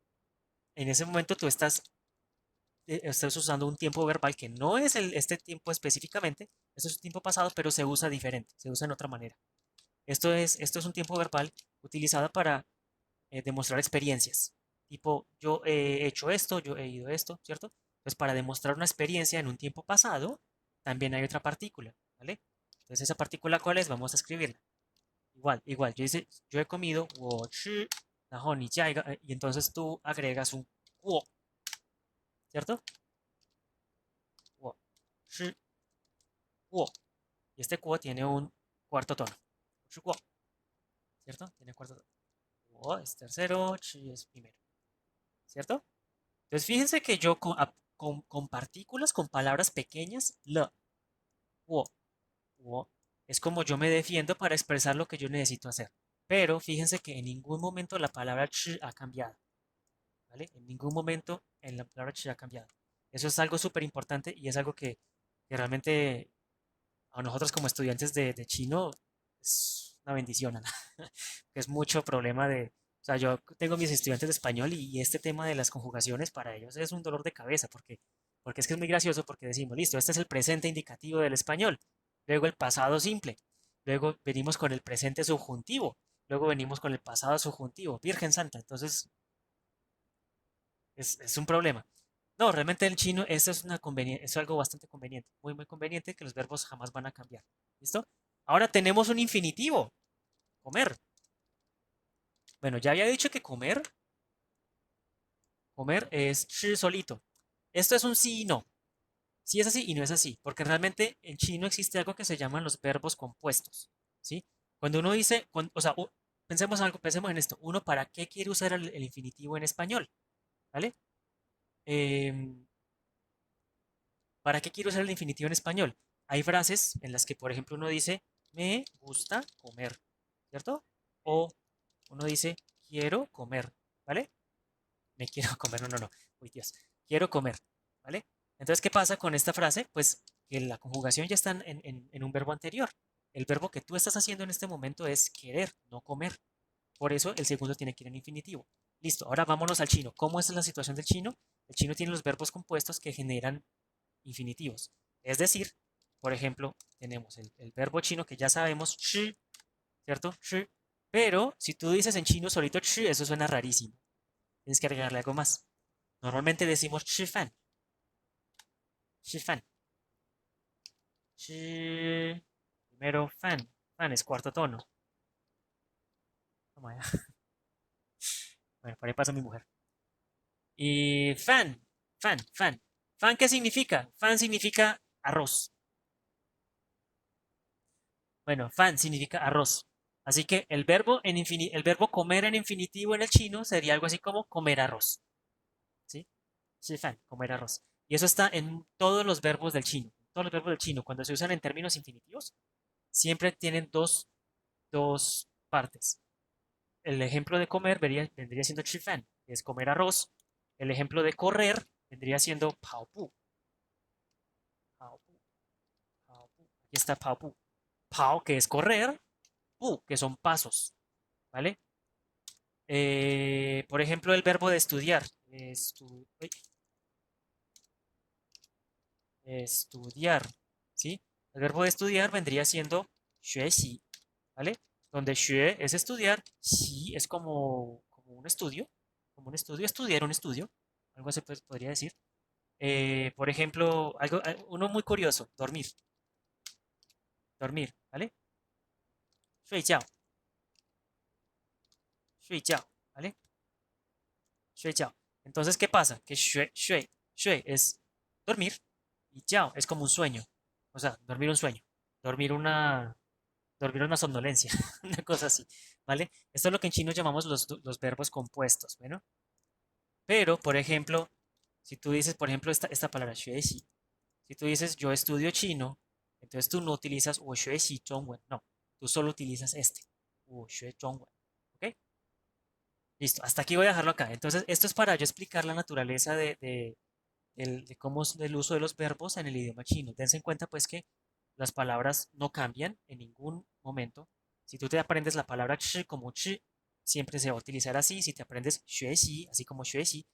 ese momento tú estás usando un tiempo verbal que no es este tiempo específicamente, esto es un tiempo pasado, pero se usa diferente, se usa en otra manera. Esto es un tiempo verbal utilizado para demostrar experiencias. Tipo, yo he hecho esto, yo he ido esto, ¿cierto? Pues para demostrar una experiencia en un tiempo pasado, también hay otra partícula, ¿vale? Entonces, ¿esa partícula cuál es? Vamos a escribirla. Igual, yo he comido, 我吃, y entonces tú agregas un 我, ¿cierto? 我吃过. Y este kuo tiene un cuarto tono. 我吃过, ¿cierto? Tiene cuarto tono. 我 es tercero, chi es primero, ¿cierto? Entonces fíjense que yo con partículas, con palabras pequeñas, la, wo, wo, es como yo me defiendo para expresar lo que yo necesito hacer. Pero fíjense que en ningún momento la palabra chi ha cambiado, ¿vale? En ningún momento en la palabra chi ha cambiado. Eso es algo súper importante y es algo que realmente a nosotros como estudiantes de chino es una bendición, ¿no? Que es mucho problema O sea, yo tengo mis estudiantes de español y este tema de las conjugaciones para ellos es un dolor de cabeza porque es que es muy gracioso porque decimos, listo, este es el presente indicativo del español, luego el pasado simple, luego venimos con el presente subjuntivo, luego venimos con el pasado subjuntivo, Virgen Santa, entonces es un problema. No, realmente el chino, esto es una es algo bastante conveniente, muy, muy conveniente que los verbos jamás van a cambiar. ¿Listo? Ahora tenemos un infinitivo, comer. Bueno, ya había dicho que comer es shi solito. Esto es un sí y no. Sí es así y no es así, porque realmente en chino existe algo que se llaman los verbos compuestos, ¿sí? Cuando uno dice, o sea, pensemos algo, pensemos en esto. Uno, ¿para qué quiere usar el infinitivo en español? ¿Vale? Em, ¿Para qué quiero usar el infinitivo en español? Hay frases en las que, por ejemplo, uno dice, me gusta comer, ¿cierto? O uno dice, quiero comer, ¿vale? Me quiero comer, no, no, no, uy Dios, quiero comer, ¿vale? Entonces, ¿qué pasa con esta frase? Pues que la conjugación ya está en un verbo anterior. El verbo que tú estás haciendo en este momento es querer, no comer. Por eso el segundo tiene que ir en infinitivo. Listo, ahora vámonos al chino. ¿Cómo es la situación del chino? El chino tiene los verbos compuestos que generan infinitivos. Es decir, por ejemplo, tenemos el verbo chino que ya sabemos, shi, ¿cierto? Shi. Pero si tú dices en chino solito shi, eso suena rarísimo. Tienes que agregarle algo más. Normalmente decimos shi fan, shi fan, shi. Primero fan, fan es cuarto tono. Toma ya. Bueno, por ahí pasa mi mujer. Y fan, fan, fan. ¿Fan qué significa? Fan significa arroz. Bueno, fan significa arroz. Así que el verbo comer en infinitivo en el chino sería algo así como comer arroz. ¿Sí? Sí, fan, comer arroz. Y eso está en todos los verbos del chino. Todos los verbos del chino, cuando se usan en términos infinitivos, siempre tienen dos partes. El ejemplo de comer vendría siendo fan, que es comer arroz. El ejemplo de correr vendría siendo pao pu. Pao pu, pao pu. Aquí está pao pu. Pao, que es correr, pu, que son pasos. ¿Vale? Por ejemplo, el verbo de estudiar. Estudiar, ¿sí? El verbo de estudiar vendría siendo 学习, ¿vale? Donde 学 es estudiar, 习es como un estudio, estudiar un estudio, algo así pues, podría decir. Por ejemplo, uno muy curioso, dormir, ¿vale? 睡觉, 睡觉, ¿vale? 睡觉. Entonces, ¿qué pasa? Que 学 es dormir y 觉 es como un sueño. O sea, dormir un sueño. Dormir una, dormir una somnolencia. Una cosa así. ¿Vale? Esto es lo que en chino llamamos los verbos compuestos. Bueno. Pero, por ejemplo, si tú dices, por ejemplo, esta palabra 学习, si tú dices yo estudio chino, entonces tú no utilizas 我学习中文. No. Tú solo utilizas este. 我学中文. ¿Ok? Listo, hasta aquí voy a dejarlo acá. Entonces, esto es para yo explicar la naturaleza de cómo es el uso de los verbos en el idioma chino. Dense en cuenta, pues, que las palabras no cambian en ningún momento. Si tú te aprendes la palabra chi como chi, siempre se va a utilizar así. Si te aprendes 学习, así como 学习,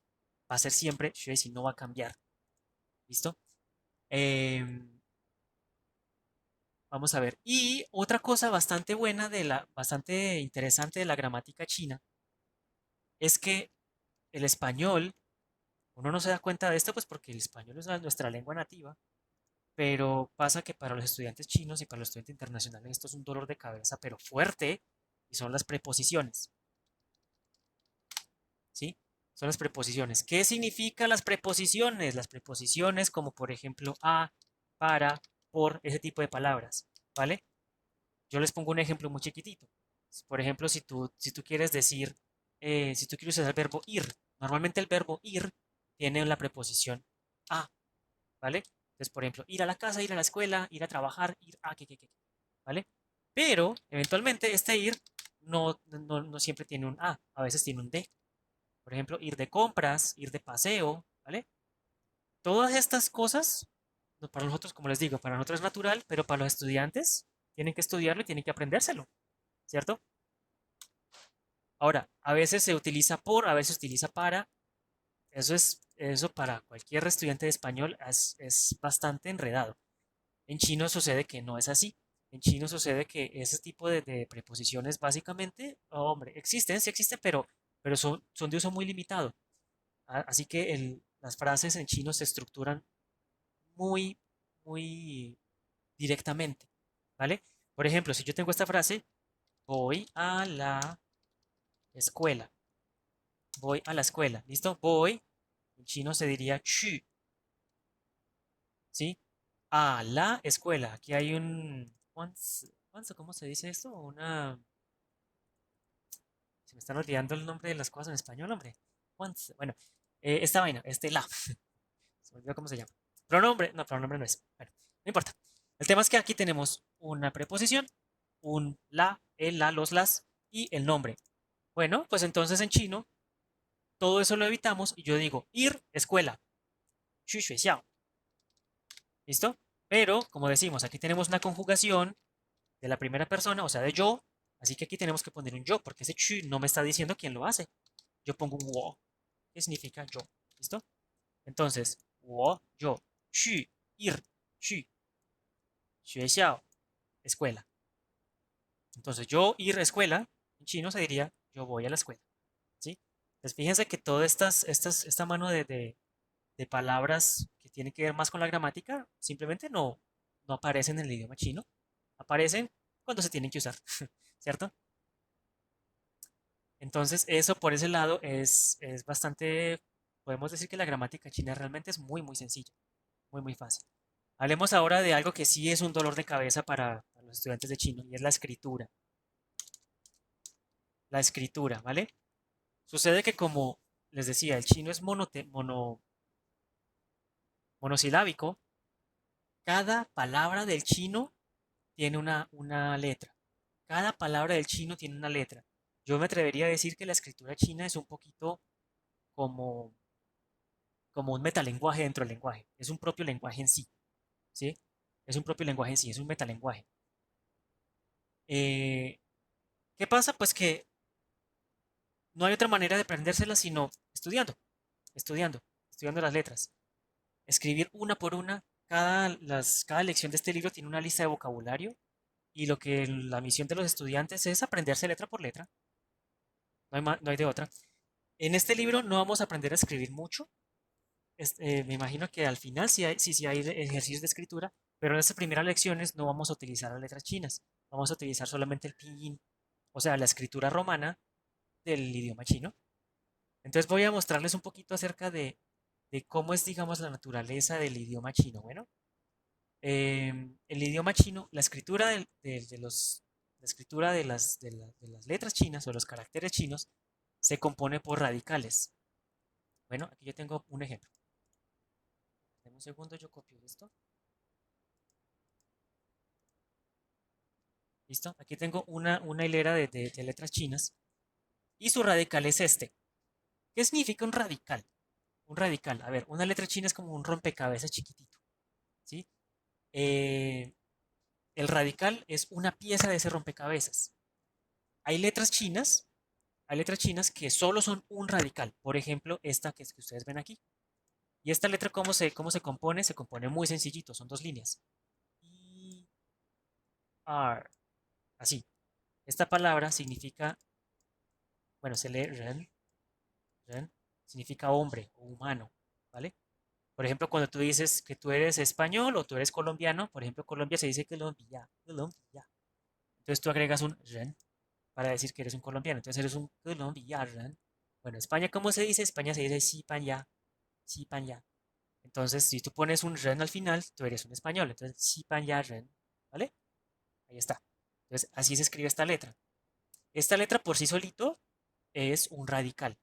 va a ser siempre 学习, no va a cambiar. ¿Listo? Em, Vamos a ver. Y otra cosa bastante buena bastante interesante de la gramática china es que el español, uno no se da cuenta de esto, pues porque el español es nuestra lengua nativa, pero pasa que para los estudiantes chinos y para los estudiantes internacionales esto es un dolor de cabeza, pero fuerte, y son las preposiciones, ¿sí? Son las preposiciones. ¿Qué significan las preposiciones? Las preposiciones como por ejemplo a, para, por, ese tipo de palabras, ¿vale? Yo les pongo un ejemplo muy chiquitito. Por ejemplo, si tú quieres decir, si tú quieres usar el verbo ir, normalmente el verbo ir tiene la preposición a, ¿vale? Entonces, por ejemplo, ir a la casa, ir a la escuela, ir a trabajar, ir a qué, ¿vale? Pero, eventualmente, este ir no siempre tiene un a veces tiene un de. Por ejemplo, ir de compras, ir de paseo, ¿vale? Todas estas cosas, para nosotros, como les digo, para nosotros es natural, pero para los estudiantes tienen que estudiarlo y tienen que aprendérselo, ¿cierto? Ahora, A veces se utiliza por, a veces se utiliza para. Eso para cualquier estudiante de español es bastante enredado. En chino sucede que no es así. En chino sucede que ese tipo de preposiciones básicamente, hombre, existen, sí existen, pero son de uso muy limitado. Así que las frases en chino se estructuran muy, muy directamente, ¿vale? Por ejemplo, si yo tengo esta frase, voy a la escuela, voy a la escuela, ¿listo? Voy, en chino se diría chu, ¿sí? A la escuela. Aquí hay un, ¿cómo se dice esto? Se me están olvidando el nombre de las cosas en español, hombre. Bueno, esta vaina, la, se me olvidó cómo se llama. Pronombre, no, pronombre no es. Bueno, no importa. El tema es que aquí tenemos una preposición, un la, el, la, los, las y el nombre. Bueno, pues entonces en chino todo eso lo evitamos y yo digo ir, escuela, 去学校, ¿listo? Pero, como decimos, aquí tenemos una conjugación de la primera persona, o sea, de yo, así que aquí tenemos que poner un yo, porque ese 去 no me está diciendo quién lo hace. Yo pongo un 我, que significa yo, ¿listo? Entonces, 我, yo, 去, ir, 去, 学校, escuela. Entonces, yo ir a escuela, en chino se diría yo voy a la escuela, ¿sí? Entonces, fíjense que toda esta mano de palabras que tienen que ver más con la gramática simplemente no aparecen en el idioma chino, aparecen cuando se tienen que usar, ¿cierto? Entonces, eso por ese lado es bastante, podemos decir que la gramática china realmente es muy, muy sencilla, muy, muy fácil. Hablemos ahora de algo que sí es un dolor de cabeza para los estudiantes de chino y es la escritura. La escritura, ¿vale? Sucede que como les decía, el chino es monosilábico, cada palabra del chino tiene una letra. Cada palabra del chino tiene una letra. Yo me atrevería a decir que la escritura china es un poquito como, como un metalenguaje dentro del lenguaje. Es un propio lenguaje en sí, ¿sí? Es un propio lenguaje en sí, es un metalenguaje. Eh, ¿Qué pasa? Pues que no hay otra manera de aprendérsela sino estudiando, estudiando, estudiando las letras. Escribir una por una. Cada lección de este libro tiene una lista de vocabulario y lo que la misión de los estudiantes es aprenderse letra por letra. No hay de otra. En este libro no vamos a aprender a escribir mucho. Me imagino que al final sí hay ejercicios de escritura, pero en estas primeras lecciones no vamos a utilizar las letras chinas. Vamos a utilizar solamente el pinyin, o sea, la escritura romana del idioma chino. Entonces voy a mostrarles un poquito acerca de cómo es, digamos, la naturaleza del idioma chino. Bueno, el idioma chino, la escritura la escritura de las letras chinas o los caracteres chinos se compone por radicales. Bueno, aquí yo tengo un ejemplo. En un segundo yo copio esto. ¿Listo? Aquí tengo una hilera de letras chinas y su radical es este. ¿Qué significa un radical? Un radical, a ver, una letra china es como un rompecabezas chiquitito, ¿sí? Eh, el radical es una pieza de ese rompecabezas. Hay letras chinas, hay letras chinas que solo son un radical. Por ejemplo, esta que ustedes ven aquí. Y esta letra, cómo se compone? Se compone muy sencillito, son dos líneas. I, R, así. Esta palabra significa, bueno, se lee ren, ren, significa hombre o humano, ¿vale? Por ejemplo, cuando tú dices que tú eres español o tú eres colombiano, por ejemplo, Colombia se dice Colombia, Colombia. Entonces tú agregas un ren para decir que eres un colombiano. Entonces eres un colombiano. Bueno, España, ¿cómo se dice? España se dice Sipanya, Sipanya. Entonces, si tú pones un ren al final, tú eres un español. Entonces, Sipanya ren, ¿vale? Ahí está. Entonces, así se escribe esta letra. Esta letra por sí solito es un radical.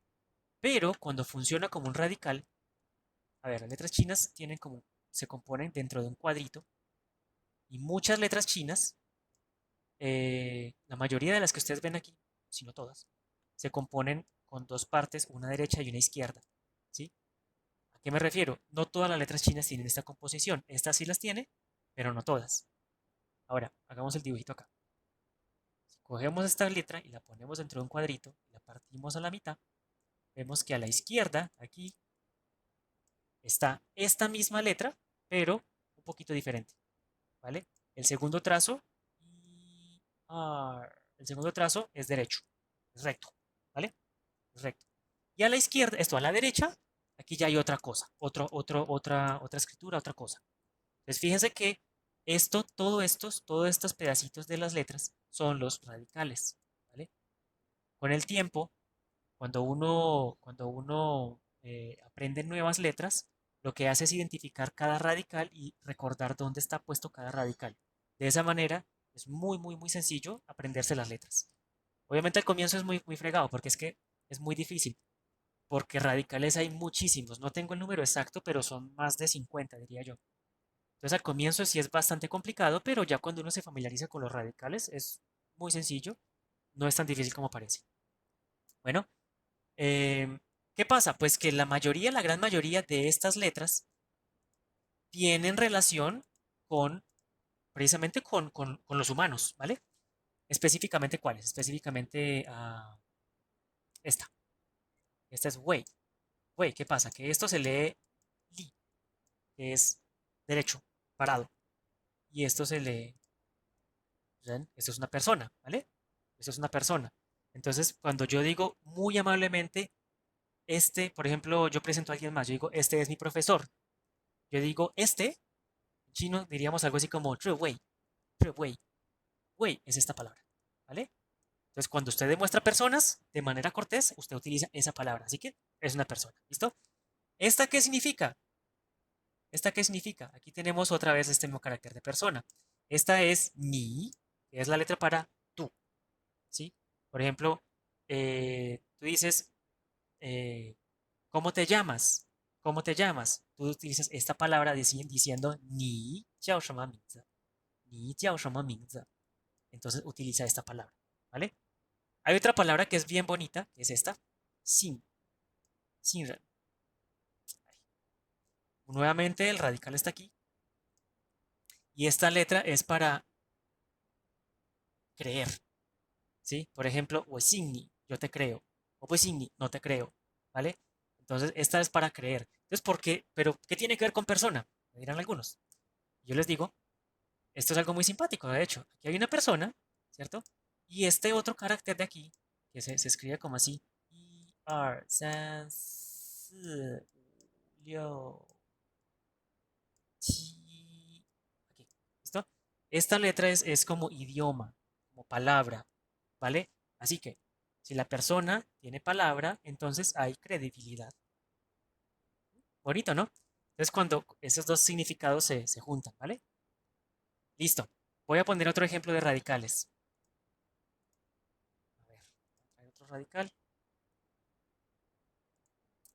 Pero cuando funciona como un radical, a ver, las letras chinas se componen dentro de un cuadrito y muchas letras chinas, la mayoría de las que ustedes ven aquí, si no todas, se componen con dos partes, una derecha y una izquierda, ¿sí? ¿A qué me refiero? No todas las letras chinas tienen esta composición. Estas sí las tiene, pero no todas. Ahora, hagamos el dibujito acá. Si cogemos esta letra y la ponemos dentro de un cuadrito y la partimos partimos a la mitad, vemos que a la izquierda, aquí, está esta misma letra, pero un poquito diferente, ¿vale? El segundo trazo, el segundo trazo es derecho, es recto, ¿vale? Es recto. Y a la izquierda, esto a la derecha, aquí ya hay otra cosa, otra escritura, otra cosa. Entonces fíjense que todos estos pedacitos de las letras son los radicales, ¿vale? Con el tiempo, cuando uno aprende nuevas letras, lo que hace es identificar cada radical y recordar dónde está puesto cada radical. De esa manera, es muy sencillo aprenderse las letras. Obviamente al comienzo es muy fregado porque es que es muy difícil, porque radicales hay muchísimos. No tengo el número exacto, pero son más de 50, diría yo. Entonces al comienzo sí es bastante complicado, pero ya cuando uno se familiariza con los radicales es muy sencillo, no es tan difícil como parece. Bueno, em, ¿qué pasa? Pues que la gran mayoría de estas letras tienen relación con, precisamente con los humanos, ¿vale? Específicamente ¿cuáles? Específicamente esta. Esta es Wei. Wei, ¿qué pasa? Que esto se lee Li, que es derecho, parado. Y esto se lee Ren. Esto es una persona, ¿vale? Esto es una persona. Entonces, cuando yo digo muy amablemente, por ejemplo, yo presento a alguien más, yo digo, este es mi profesor. Yo digo, en chino diríamos algo así como, 这位, 这位, wei es esta palabra, ¿vale? Entonces, cuando usted demuestra personas de manera cortés, usted utiliza esa palabra. Así que es una persona, ¿listo? ¿Esta qué significa? ¿Esta qué significa? Aquí tenemos otra vez este mismo carácter de persona. Esta es mi, que es la letra para tú, ¿sí? Por ejemplo, tú dices, eh, ¿cómo te llamas? ¿Cómo te llamas? Tú utilizas esta palabra diciendo ni jiao shema mingzi, ni jiao shema mingzi. Entonces utiliza esta palabra, ¿vale? Hay otra palabra que es bien bonita, que es esta, sin, sin. Nuevamente el radical está aquí y esta letra es para creer, ¿sí? Por ejemplo, ni yo te creo, o ni no te creo, ¿vale? Entonces, esta es para creer. Entonces, ¿por qué? Pero, ¿qué tiene que ver con persona? Me dirán algunos. Yo les digo, esto es algo muy simpático, de hecho. Aquí hay una persona, ¿cierto? Y este otro carácter de aquí, que se escribe como así, I, R, san, si, liu, chi. Aquí, ¿listo? Esta letra es como idioma, como palabra, ¿vale? Así que, si la persona tiene palabra, entonces hay credibilidad. Bonito, ¿no? Entonces, cuando esos dos significados se juntan, ¿vale? Listo. Voy a poner otro ejemplo de radicales. A ver, voy a traer otro radical.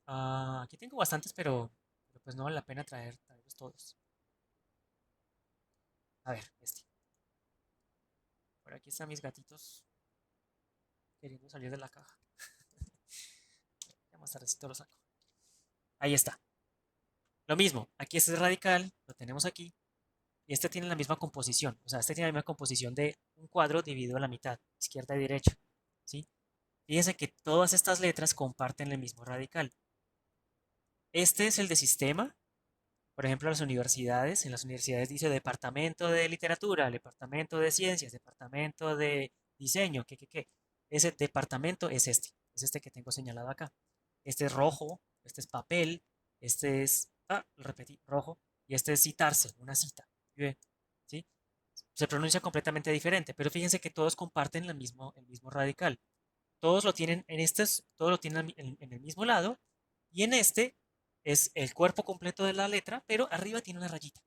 Aquí tengo bastantes, pero pues no vale la pena traerlos todos. A ver, este. Por aquí están mis gatitos queriendo salir de la caja. Ya más tardecito lo saco. Ahí está. Lo mismo, aquí este es radical, lo tenemos aquí, y este tiene la misma composición. O sea, este tiene la misma composición de un cuadro dividido a la mitad, izquierda y derecha. ¿Sí? Fíjense que todas estas letras comparten el mismo radical. Este es el de sistema. Por ejemplo, en las universidades dice departamento de literatura, departamento de ciencias, departamento de diseño, qué. Ese departamento es este que tengo señalado acá. Este es rojo, este es papel, este es, lo repetí, rojo, y este es citarse, una cita. ¿Sí? ¿Sí? Se pronuncia completamente diferente, pero fíjense que todos comparten el mismo radical. Todos lo tienen todos lo tienen en el mismo lado, y en este es el cuerpo completo de la letra, pero arriba tiene una rayita.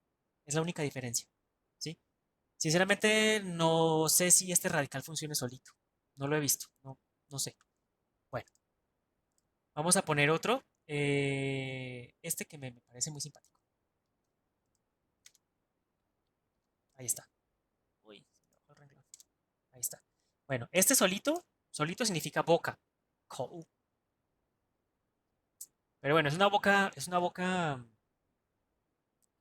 Es la única diferencia, ¿sí? Sinceramente, no sé si este radical funcione solito. No lo he visto, no sé. Bueno, vamos a poner otro. Este que me parece muy simpático. Ahí está. Uy, se me bajó el renglón. Ahí está. Bueno, este solito significa boca. Kou. Pero bueno, es una boca,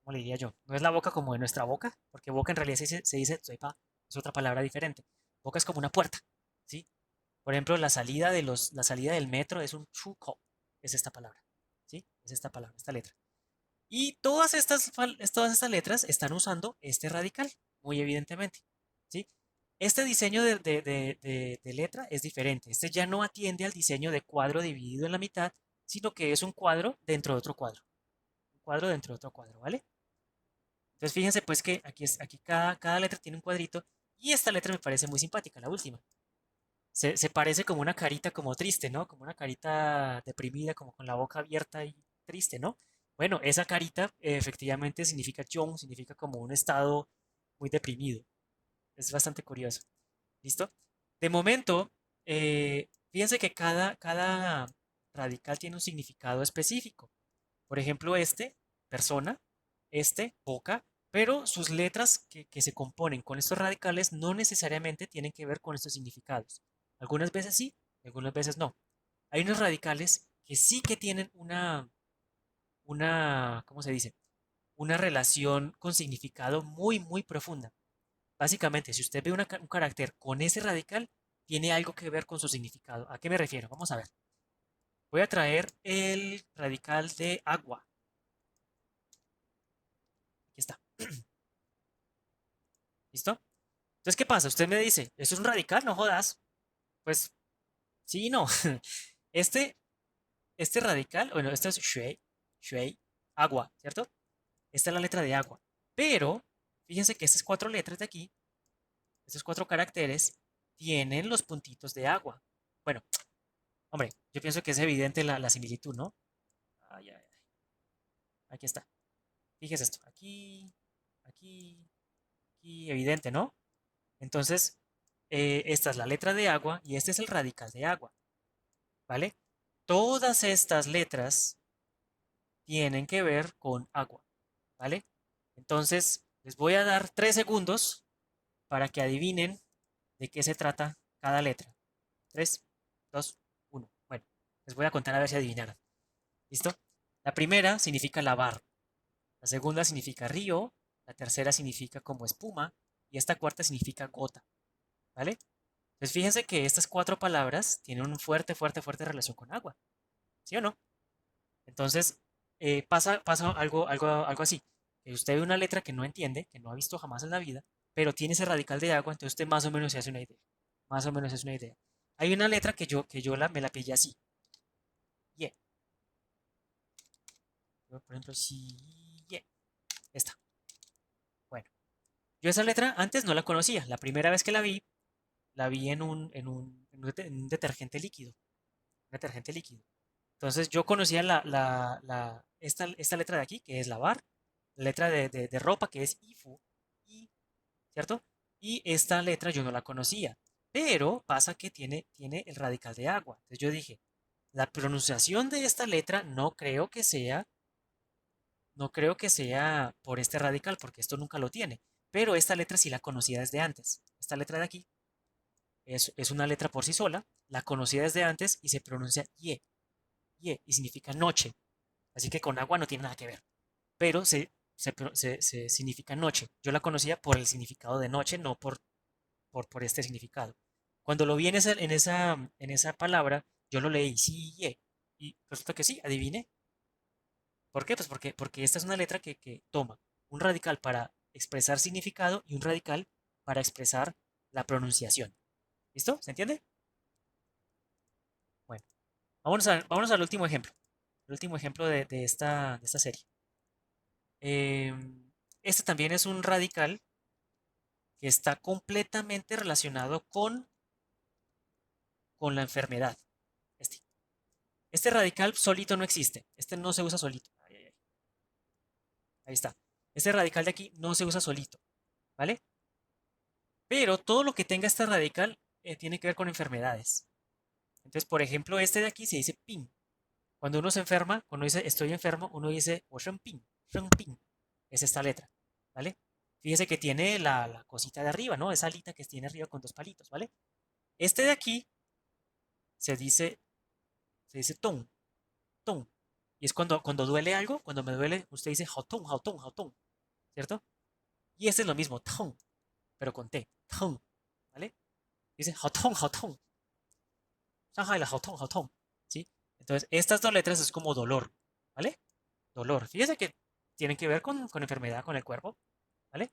¿cómo le diría yo? No es la boca como de nuestra boca, porque boca en realidad se dice "zuepa", es otra palabra diferente. Boca es como una puerta, ¿sí? Por ejemplo, la salida del metro es un chuko, es esta palabra, ¿sí? Es esta palabra, esta letra. Y todas estas letras están usando este radical, muy evidentemente, ¿sí? Este diseño de letra es diferente. Este ya no atiende al diseño de cuadro dividido en la mitad, sino que es un cuadro dentro de otro cuadro. Un cuadro dentro de otro cuadro, ¿vale? Entonces fíjense pues que aquí cada letra tiene un cuadrito y esta letra me parece muy simpática, la última. Se parece como una carita como triste, ¿no? Como una carita deprimida, como con la boca abierta y triste, ¿no? Bueno, esa carita efectivamente significa John, significa como un estado muy deprimido. Es bastante curioso. ¿Listo? De momento, fíjense que cada radical tiene un significado específico. Por ejemplo, este, persona, este, boca, pero sus letras que se componen con estos radicales no necesariamente tienen que ver con estos significados. Algunas veces sí, algunas veces no. Hay unos radicales que sí que tienen ¿cómo se dice? Una relación con significado muy, muy profunda. Básicamente, si usted ve un carácter con ese radical, tiene algo que ver con su significado. ¿A qué me refiero? Vamos a ver. Voy a traer el radical de agua. Aquí está. ¿Listo? Entonces, ¿qué pasa? Usted me dice, ¿eso es un radical? No jodas. Pues sí y no. Este, este radical, bueno, este es shui, agua, ¿cierto? Esta es la letra de agua. Pero, fíjense que estas cuatro letras de aquí, estos cuatro caracteres, tienen los puntitos de agua. Bueno, hombre, yo pienso que es evidente la similitud, ¿no? Ay, ay, ay. Aquí está. Fíjese esto. Aquí, aquí, aquí, evidente, ¿no? Entonces, esta es la letra de agua y este es el radical de agua, ¿vale? Todas estas letras tienen que ver con agua, ¿vale? Entonces, les voy a dar 3 segundos para que adivinen de qué se trata cada letra. 3, 2, 1. Bueno, les voy a contar a ver si adivinaron. ¿Listo? La primera significa lavar, la segunda significa río, la tercera significa como espuma y esta cuarta significa gota, ¿vale? Entonces fíjense que estas cuatro palabras tienen un fuerte relación con agua, ¿sí o no? Entonces pasa algo así, que usted ve una letra que no entiende, que no ha visto jamás en la vida, pero tiene ese radical de agua, entonces usted más o menos se hace una idea, más o menos es una idea. Hay una letra que yo me la pillé así, yeah. Por ejemplo, si, yeah, esta. Bueno, yo esa letra antes no la conocía, la primera vez que la vi en un detergente líquido. Entonces yo conocía esta letra de aquí, que es la bar, la letra de ropa, que es IFU, I, ¿cierto? Y esta letra yo no la conocía, pero pasa que tiene el radical de agua. Entonces yo dije, la pronunciación de esta letra no creo que sea por este radical, porque esto nunca lo tiene, pero esta letra sí la conocía desde antes. Esta letra de aquí es una letra por sí sola, la conocía desde antes y se pronuncia ye, y significa noche. Así que con agua no tiene nada que ver, pero se significa noche. Yo la conocía por el significado de noche, no por este significado. Cuando lo vi en esa palabra, yo lo leí sí, ye, y resulta que sí, adivine. ¿Por qué? Pues porque esta es una letra que toma un radical para expresar significado y un radical para expresar la pronunciación. ¿Listo? ¿Se entiende? Bueno, vámonos al último ejemplo. El último ejemplo de esta serie. Este también es un radical que está completamente relacionado con la enfermedad. Este. Este radical solito no existe. Este no se usa solito. Ay, ay, ay. Ahí está. Este radical de aquí no se usa solito, ¿vale? Pero todo lo que tenga este radical tiene que ver con enfermedades. Entonces, por ejemplo, este de aquí se dice pin. Cuando uno se enferma, cuando dice estoy enfermo, uno dice o pin, pin. Es esta letra, ¿vale? Fíjese que tiene la cosita de arriba, ¿no? Esa alita que tiene arriba con dos palitos, ¿vale? Este de aquí se dice, se dice ton, ton. Y es cuando duele algo, cuando me duele, usted dice jotón, jotón, jotón, ¿cierto? Y este es lo mismo, ton, pero con T, ton, ¿vale? Dice jotón, jotón. Shanghai la hao tong, ¿sí? Entonces, estas dos letras es como dolor, ¿vale? Dolor. Fíjese que tienen que ver con enfermedad, con el cuerpo, ¿vale?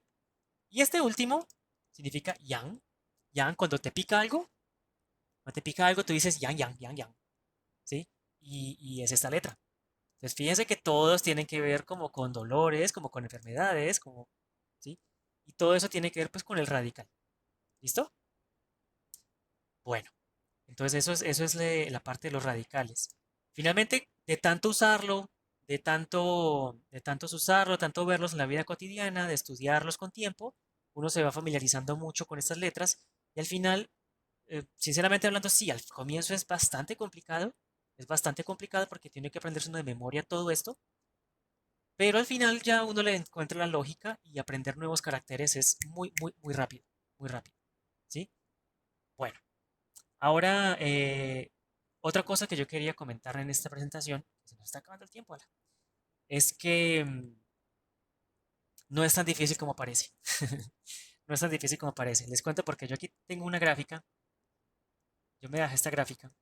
Y este último significa yang. Yang, cuando te pica algo, cuando te pica algo, tú dices yang, yang, yang, yang, ¿sí? Y es esta letra. Entonces, fíjense que todos tienen que ver como con dolores, como con enfermedades, como, ¿sí? Y todo eso tiene que ver pues con el radical. ¿Listo? Bueno, entonces eso es la parte de los radicales. Finalmente, de tanto usarlo, de tantos usarlo, tanto verlos en la vida cotidiana, de estudiarlos con tiempo, uno se va familiarizando mucho con estas letras y al final, sinceramente hablando, sí, al comienzo es bastante complicado porque tiene que aprenderse uno de memoria todo esto, pero al final ya uno le encuentra la lógica y aprender nuevos caracteres es muy, muy, muy rápido, muy rápido, ¿sí? Bueno, ahora otra cosa que yo quería comentar en esta presentación, que se nos está acabando el tiempo, Ala, es que no es tan difícil como parece. No es tan difícil como parece. Les cuento porque yo aquí tengo una gráfica, yo me bajé esta gráfica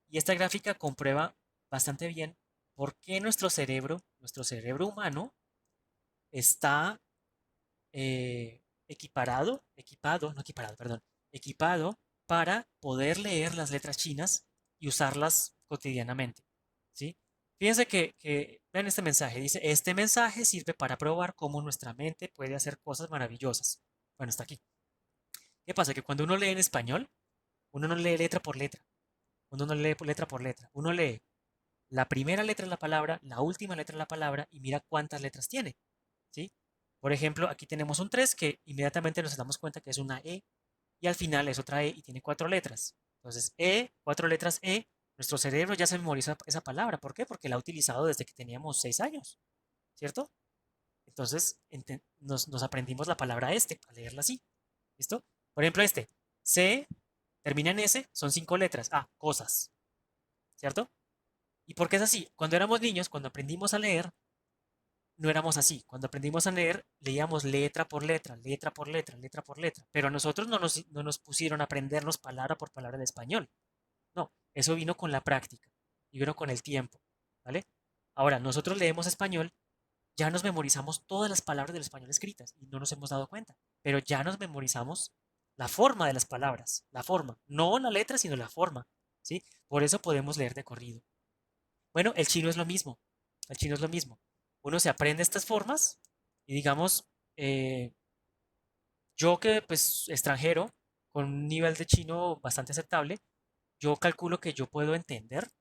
y esta gráfica comprueba bastante bien por qué nuestro cerebro humano, está no equiparado, perdón, equipado para poder leer las letras chinas y usarlas cotidianamente, ¿sí? Fíjense vean este mensaje, dice, este mensaje sirve para probar cómo nuestra mente puede hacer cosas maravillosas. Bueno, está aquí. ¿Qué pasa? Que cuando uno lee en español, uno no lee letra por letra, uno no lee letra por letra, uno lee la primera letra de la palabra, la última letra de la palabra y mira cuántas letras tiene, ¿sí? Por ejemplo, aquí tenemos un 3 que inmediatamente nos damos cuenta que es una E y al final es otra E y tiene cuatro letras. Entonces, E, cuatro letras E, nuestro cerebro ya se memoriza esa palabra. ¿Por qué? Porque la ha utilizado desde que teníamos 6 años, ¿cierto? Entonces, nos aprendimos la palabra este, a leerla así, ¿listo? Por ejemplo, este, C, termina en S, son 5 letras. Ah, cosas, ¿cierto? ¿Y por qué es así? Cuando éramos niños, cuando aprendimos a leer, no éramos así. Cuando aprendimos a leer, leíamos letra por letra, letra por letra, letra por letra. Pero a nosotros no nos pusieron a aprendernos palabra por palabra de español. No, eso vino con la práctica y vino con el tiempo, ¿vale? Ahora, nosotros leemos español, ya nos memorizamos todas las palabras del español escritas y no nos hemos dado cuenta, pero ya nos memorizamos la forma de las palabras, la forma, no la letra, sino la forma, ¿sí? Por eso podemos leer de corrido. Bueno, el chino es lo mismo, el chino es lo mismo. Uno se aprende estas formas y digamos, eh, yo que pues extranjero, con un nivel de chino bastante aceptable, yo calculo que yo puedo entender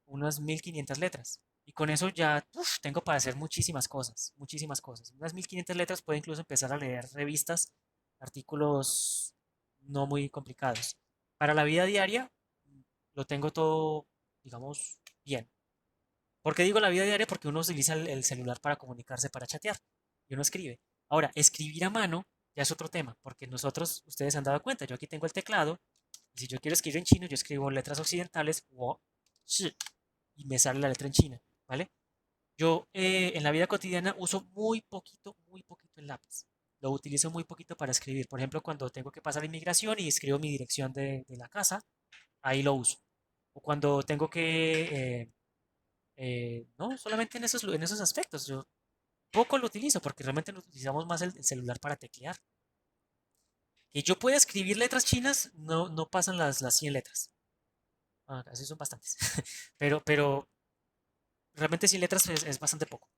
unas 1500 letras. Y con eso ya tengo para hacer muchísimas cosas, muchísimas cosas. Unas 1500 letras puedo incluso empezar a leer revistas, artículos no muy complicados. Para la vida diaria lo tengo todo, digamos, bien. ¿Por qué digo la vida diaria? Porque uno utiliza el celular para comunicarse, para chatear, y uno escribe. Ahora, escribir a mano ya es otro tema, porque nosotros, ustedes se han dado cuenta, yo aquí tengo el teclado, y si yo quiero escribir en chino, yo escribo letras occidentales, wo, shi, y me sale la letra en china, ¿vale? Yo en la vida cotidiana uso muy poquito el lápiz. Lo utilizo muy poquito para escribir. Por ejemplo, cuando tengo que pasar inmigración y escribo mi dirección de la casa, ahí lo uso. O cuando tengo que no, solamente en esos aspectos. Yo poco lo utilizo porque realmente lo utilizamos más el celular para teclear. Que yo pueda escribir letras chinas, no pasan las 100 letras. Ah, así son bastantes. Pero realmente 100 letras es bastante poco.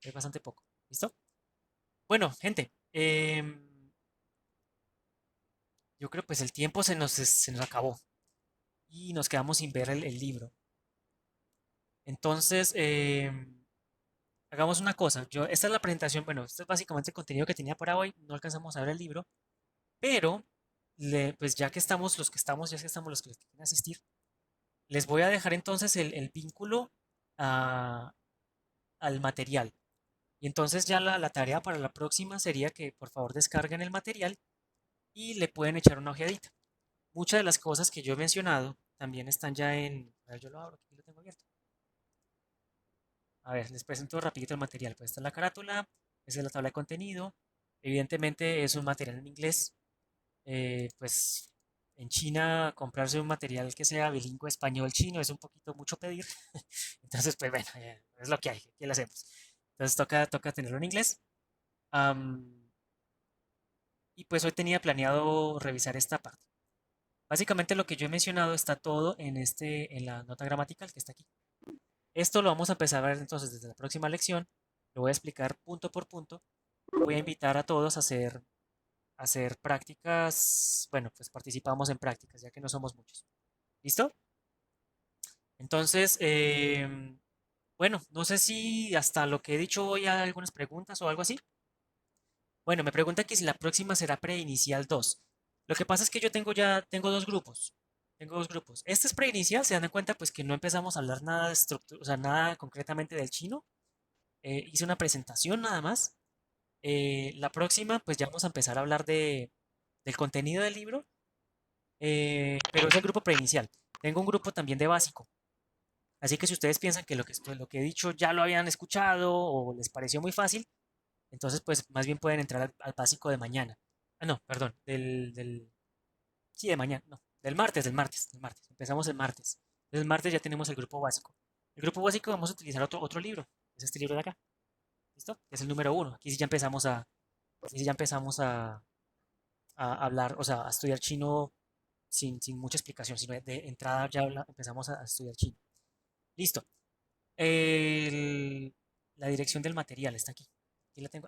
Es bastante poco. ¿Listo? Bueno, gente, yo creo pues el tiempo se nos acabó y nos quedamos sin ver el libro. Entonces, hagamos una cosa. Esta es la presentación, bueno, esto es básicamente el contenido que tenía para hoy. No alcanzamos a ver el libro. Pero, pues ya que estamos los que estamos, ya que estamos los que quieren asistir, les voy a dejar entonces el vínculo a- al material. Y entonces ya la tarea para la próxima sería que por favor descarguen el material y le pueden echar una ojeadita. Muchas de las cosas que yo he mencionado también están ya a ver, yo lo abro, aquí lo tengo abierto. A ver, les presento rapidito el material. Pues esta es la carátula, esa es la tabla de contenido. Evidentemente es un material en inglés. Pues En China, comprarse un material que sea bilingüe español-chino es un poquito mucho pedir. Entonces, pues bueno, es lo que hay, ¿qué le hacemos? Entonces toca tenerlo en inglés. Am, y pues hoy tenía planeado revisar esta parte. Básicamente lo que yo he mencionado está todo en la nota gramatical que está aquí. Esto lo vamos a empezar a ver entonces desde la próxima lección. Lo voy a explicar punto por punto. Voy a invitar a todos a hacer prácticas. Bueno, pues participamos en prácticas, ya que no somos muchos. ¿Listo? Entonces, bueno, no sé si hasta lo que he dicho hoy hay algunas preguntas o algo así. Bueno, me pregunta que si la próxima será preinicial 2. Lo que pasa es que yo tengo dos grupos. Tengo dos grupos. Este es preinicial, se dan cuenta pues que no empezamos a hablar nada de estructura, o sea, nada concretamente del chino. Hice una presentación nada más. La próxima pues ya vamos a empezar a hablar del contenido del libro, pero es el grupo preinicial. Tengo un grupo también de básico. Así que si ustedes piensan que lo que he dicho ya lo habían escuchado o les pareció muy fácil, entonces pues más bien pueden entrar al básico de mañana. Ah, no, perdón, sí, de mañana, no, del martes. Empezamos el martes. Entonces el martes ya tenemos el grupo básico. El grupo básico vamos a utilizar otro libro, es este libro de acá, ¿listo? Que es el número uno. Aquí sí ya empezamos a hablar, o sea, a estudiar chino sin mucha explicación, sino de entrada ya empezamos a estudiar chino. Listo. El- la dirección del material está aquí.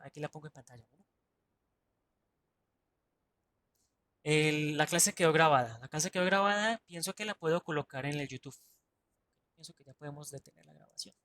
Aquí la pongo en pantalla. ¿Bueno? La clase quedó grabada. La clase quedó grabada. Pienso que la puedo colocar en el YouTube. Pienso que ya podemos detener la grabación.